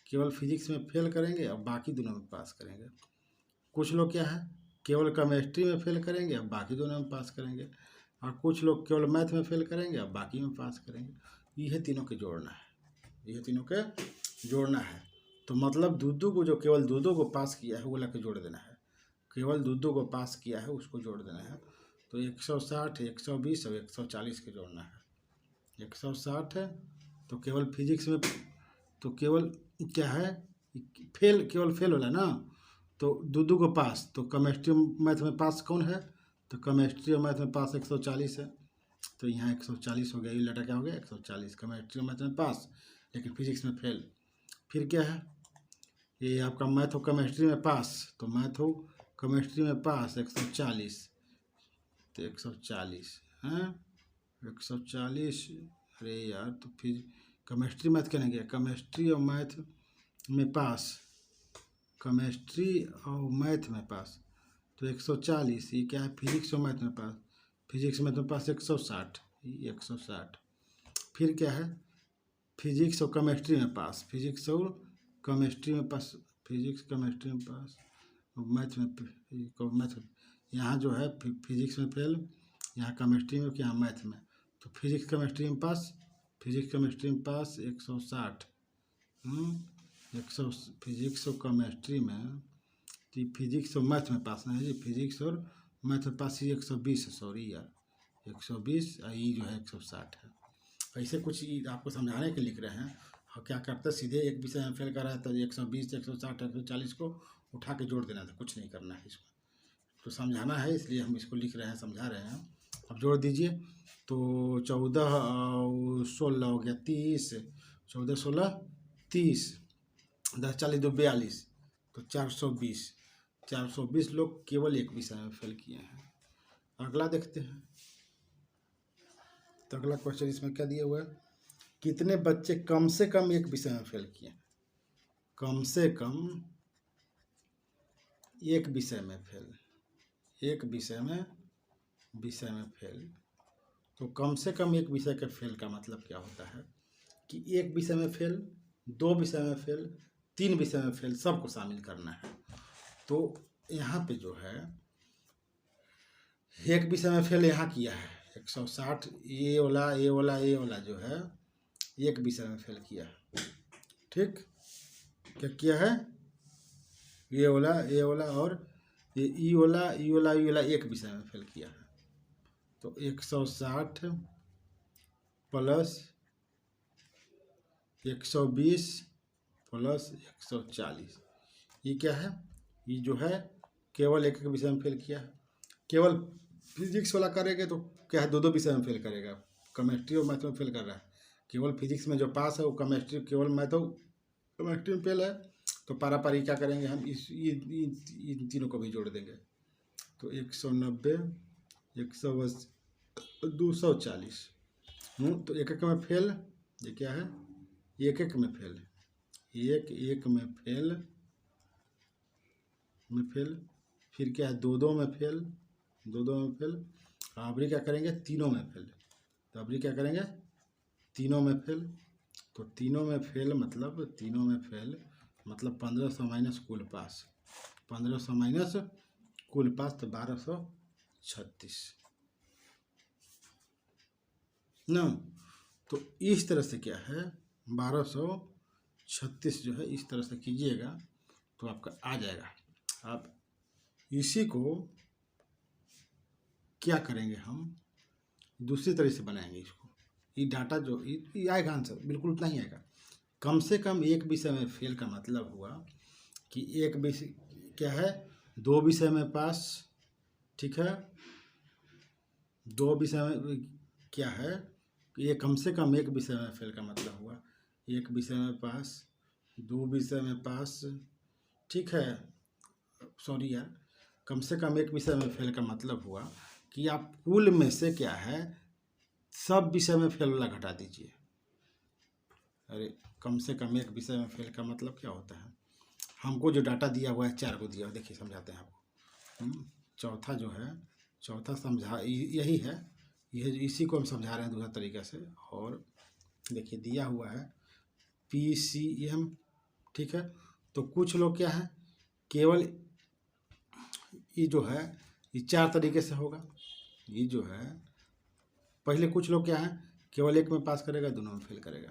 केवल फिजिक्स में फेल करेंगे और बाकी दोनों में पास करेंगे। कुछ लोग क्या है केवल केमिस्ट्री में फेल करेंगे और बाकी दोनों में पास करेंगे, और कुछ लोग केवल मैथ में फेल करेंगे और बाकी में पास करेंगे। यह तीनों के जोड़ना है, यह तीनों के जोड़ना है। तो मतलब दूधू को जो केवल दूधू को पास किया है वो लगे जोड़ देना है, केवल दूधू को पास किया है उसको जोड़ देना है। तो 160, 120 और 140 के जोड़ना है। 160 है तो केवल फिजिक्स में, तो केवल क्या है फेल, केवल फेल वाला ना, तो दूधू को पास, तो केमिस्ट्री मैथ में पास कौन है, तो केमिस्ट्री और मैथ में पास 140 है, तो यहाँ 140 हो गया, ये लटा क्या हो गया 140, केमिस्ट्री और मैथ में पास लेकिन फिजिक्स में फेल। फिर क्या है ये आपका मैथ हो केमिस्ट्री में पास, तो मैथ हो केमिस्ट्री में पास 140, तो 140 हैं 140, अरे यार तो फिर केमिस्ट्री मैथ कहने गया, केमिस्ट्री और मैथ में पास, केमिस्ट्री और मैथ में पास, तो 140, ये क्या है फिजिक्स और मैथ में पास, फिजिक्स में तुम्हारे पास 160, 160। फिर क्या है, फिजिक्स और केमिस्ट्री में पास, फिजिक्स और केमिस्ट्री में पास, फिजिक्स केमिस्ट्री में पास, मैथ में, मैथ यहाँ जो है फिजिक्स में फेल, यहाँ केमिस्ट्री में, यहाँ मैथ में। तो फिजिक्स केमिस्ट्री में पास, फिजिक्स केमिस्ट्री में पास 160, 100 फिजिक्स और केमिस्ट्री में, फिजिक्स और मैथ में पास नहीं जी, फिजिक्स और मैथ में पास ही 120 है, सॉरी यार 120, ये जो है 160 है। ऐसे कुछ आपको समझाने के लिख रहे हैं। और क्या करते सीधे एक विषय में फेल कर रहा है तो 120, 160, 140 को उठा के जोड़ देना था, कुछ नहीं करना है इसमें, तो समझाना है, इसलिए हम इसको लिख रहे हैं, समझा रहे हैं। अब जोड़ दीजिए, तो 14 और 16 हो गया 30, 14 16 30, 10 40 2 42, तो 420, 420 लोग केवल एक विषय में फेल किए हैं। अगला देखते हैं, तो अगला क्वेश्चन इसमें क्या दिया हुआ है, कितने बच्चे कम से कम एक विषय में फेल किए, कम से कम एक विषय में फेल, एक विषय में फेल। तो कम से कम एक विषय के फेल का मतलब क्या होता है कि एक विषय में फेल, दो विषय में फेल, तीन विषय में फेल, सबको शामिल करना है। तो यहाँ पे जो है एक विषय में फेल यहाँ किया है 160, ये वाला जो है एक विषय में फेल किया, ठीक, क्या किया है, ये वाला और ये ई वाला एक विषय में फेल किया है। तो 160 प्लस 120 प्लस 140, ये क्या है, ये जो है केवल एक विषय में फेल किया है। केवल फिजिक्स वाला करेगा तो क्या है, दो विषय में फेल करेगा, केमिस्ट्री और मैथ में फेल कर रहा है। केवल फिजिक्स में जो पास है वो केमिस्ट्री, केवल मैथ और केमिस्ट्री में फेल है। तो पारी क्या करेंगे हम, इन तीनों को भी जोड़ देंगे। तो 190, 180, 240, तो एक में फेल, ये क्या है, एक में फेल, एक में फेल, फिर क्या है, दो में फेल, दो में फेल। अबरी क्या करेंगे, तीनों में फेल, तो अबरी क्या करेंगे, तीनों में फेल। तो तीनों में फेल मतलब 1500 माइनस कुल पास, 1500 माइनस कुल पास, तो 1236 ना। तो इस तरह से क्या है, 1236 जो है इस तरह से कीजिएगा तो आपका आ जाएगा। आप इसी को क्या करेंगे, हम दूसरी तरह से बनाएंगे इसको, ये डाटा जो ये आएगा आंसर, बिल्कुल उतना ही आएगा। कम से कम एक विषय में फेल का मतलब हुआ कि एक विषय क्या है, दो विषय में पास, ठीक है, दो विषय में क्या है, ये कम से कम एक विषय में फेल का मतलब हुआ एक विषय में पास, दो विषय में पास, ठीक है, सॉरी यार, कम से कम एक विषय में फेल का मतलब हुआ कि आप कुल में से क्या है, सब विषय में फेल वाला घटा दीजिए। अरे कम से कम एक विषय में फेल का मतलब क्या होता है, हमको जो डाटा दिया हुआ है 4 को दिया हुआ, देखिए समझाते हैं आपको। चौथा जो है, चौथा समझा यही है, यह इसी को हम समझा रहे हैं दूसरा तरीके से। और देखिए दिया हुआ है PCM, ठीक है। तो कुछ लोग क्या है, केवल ये जो है ये 4 तरीके से होगा। ये जो है पहले कुछ लोग क्या है, केवल एक में पास करेगा, दोनों में फेल करेगा।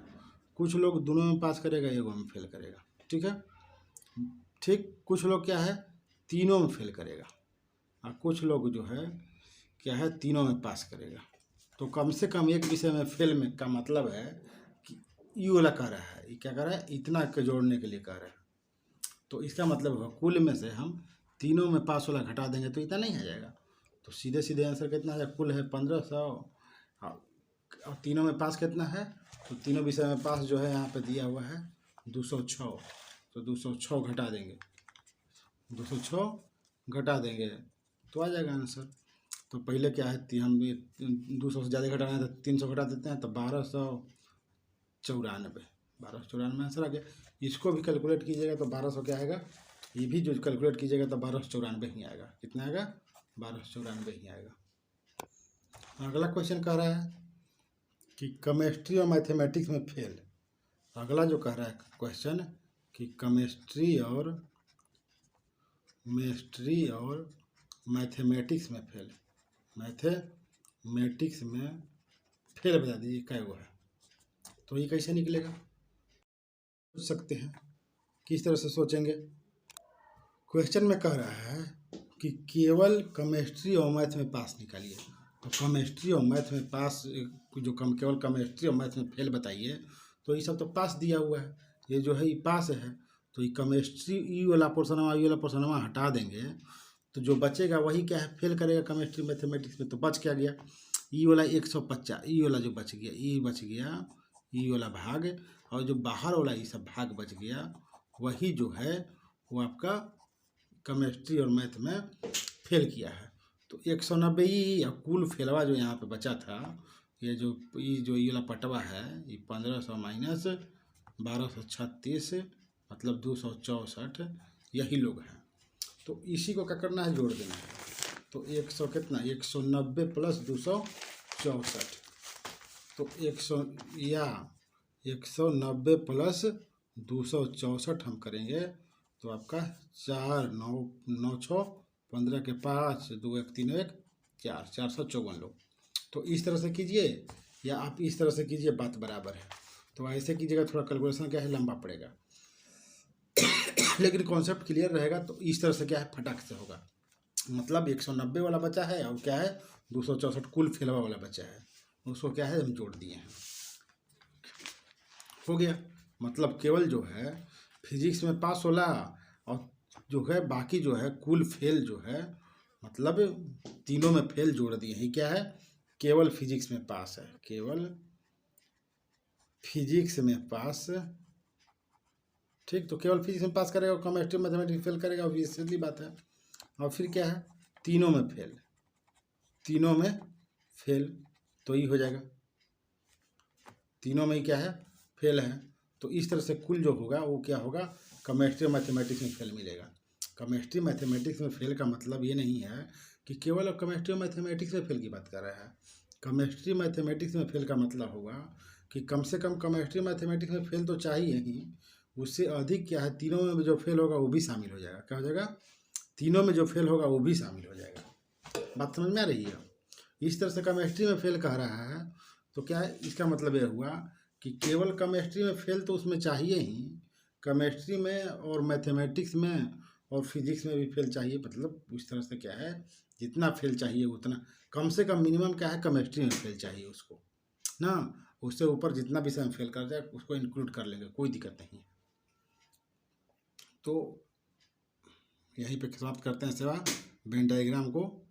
कुछ लोग दोनों में पास करेगा, एक में फेल करेगा, ठीक है, ठीक। कुछ लोग क्या है, तीनों में फेल करेगा, और कुछ लोग जो है क्या है, तीनों में पास करेगा। तो कम से कम एक विषय में फेल में का मतलब है कि ये वाला कह रहा है, ये क्या कह रहा है, इतना के जोड़ने के लिए कह रहा है। तो इसका मतलब होगा कुल में से हम तीनों में पास वाला घटा देंगे तो इतना नहीं आ जाएगा। तो सीधे सीधे आंसर कितना है, कुल है 1500, और तीनों में पास कितना है, तो तीनों विषय में पास जो है यहाँ पे दिया हुआ है 206। तो 206 घटा देंगे, 206 घटा देंगे तो आ जाएगा आंसर। तो पहले क्या है, हम 200 से ज़्यादा घटाना है तो 300 घटा देते हैं, तो 1294 आंसर आ गया। इसको भी कैलकुलेट कीजिएगा तो 1200 क्या आएगा, ये भी जो कैलकुलेट कीजिएगा तो 1294 ही आएगा। कितना आएगा, 1294 ही आएगा। अगला क्वेश्चन कह रहा है कि केमिस्ट्री और मैथमेटिक्स में फेल। अगला जो कह रहा है क्वेश्चन कि केमिस्ट्री और मैथमेटिक्स में फेल, मैथमेटिक्स में फेल बता दीजिए क्या हुआ है। तो ये कैसे निकलेगा, सोच सकते हैं, किस तरह से सोचेंगे। क्वेश्चन में कह रहा है कि केवल केमिस्ट्री और मैथ में पास निकालिए। तो केमिस्ट्री और मैथ में पास जो केवल केमिस्ट्री और मैथ में फेल बताइए, तो ये सब तो पास दिया हुआ है, ये जो है ये पास है। तो ये केमिस्ट्री ई वाला पोर्सन हटा देंगे तो जो बचेगा वही क्या है, फेल करेगा केमिस्ट्री मैथमेटिक्स में। तो बच क्या गया, ई वाला 150, ई वाला जो बच गया, ई बच गया, ई वाला भाग, और जो बाहर वाला ये सब भाग बच गया, वही जो है वो आपका केमिस्ट्री और मैथ में फेल किया है। तो 190 ही, और कुल फेलवा जो यहाँ पे बचा था, ये वाला पटवा है, ये 1500 माइनस 1236 मतलब 264, यही लोग हैं। तो इसी को क्या करना है, जोड़ देना है। तो 100 कितना, 190 प्लस 264, तो 190 प्लस 264 हम करेंगे तो आपका 4 9 9 6 15 के 5 2 1 3 1 4 454 लोग। तो इस तरह से कीजिए या आप इस तरह से कीजिए, बात बराबर है। तो ऐसे कीजिएगा, थोड़ा कैलकुलेशन क्या है लंबा पड़ेगा लेकिन कॉन्सेप्ट क्लियर रहेगा। तो इस तरह से क्या है, फटाक से होगा। मतलब 190 वाला बचा है और क्या है 264 कुल फेलवा वाला बचा है, उसको क्या है हम जोड़ दिए हैं, हो गया। मतलब केवल जो है फिजिक्स में पास होला, और जो है बाकी जो है कुल फेल जो है, मतलब तीनों में फेल जोड़ दिए हैं। क्या है, केवल फिजिक्स में पास है, केवल फिजिक्स में पास। ठीक, तो केवल फिजिक्स में पास करेगा और केमिस्ट्री मैथमेटिक्स फेल करेगा, ऑब्वियसली बात है। और फिर क्या है, तीनों में फेल, तीनों में फेल, तो ये हो जाएगा, तीनों में ही क्या है, फेल है। तो इस तरह से कुल जो होगा वो क्या होगा, केमिस्ट्री मैथमेटिक्स में फेल मिलेगा। केमिस्ट्री मैथमेटिक्स में फेल का मतलब ये नहीं है कि केवल केमिस्ट्री मैथमेटिक्स में फेल की बात कर रहा है। केमिस्ट्री मैथमेटिक्स में फेल का मतलब होगा कि कम से कम केमिस्ट्री मैथमेटिक्स में फेल तो चाहिए ही, उससे अधिक क्या है, तीनों में जो फेल होगा वो भी शामिल हो जाएगा। क्या हो जाएगा, तीनों में जो फेल होगा वो भी शामिल हो जाएगा। बात समझ में आ रही है। इस तरह से केमिस्ट्री में फेल कह रहा है, तो क्या है, इसका मतलब यह हुआ कि केवल केमिस्ट्री में फेल तो उसमें चाहिए ही, केमिस्ट्री में और मैथमेटिक्स में और फिजिक्स में भी फेल चाहिए। मतलब इस तरह से क्या है, जितना फेल चाहिए उतना, कम से कम मिनिमम क्या है, केमिस्ट्री में फेल चाहिए उसको ना, उससे ऊपर जितना विषय में फेल कर जाए उसको इंक्लूड कर लेंगे, कोई दिक्कत नहीं है। तो यहीं पे समाप्त करते हैं सेवा वेन डायग्राम को।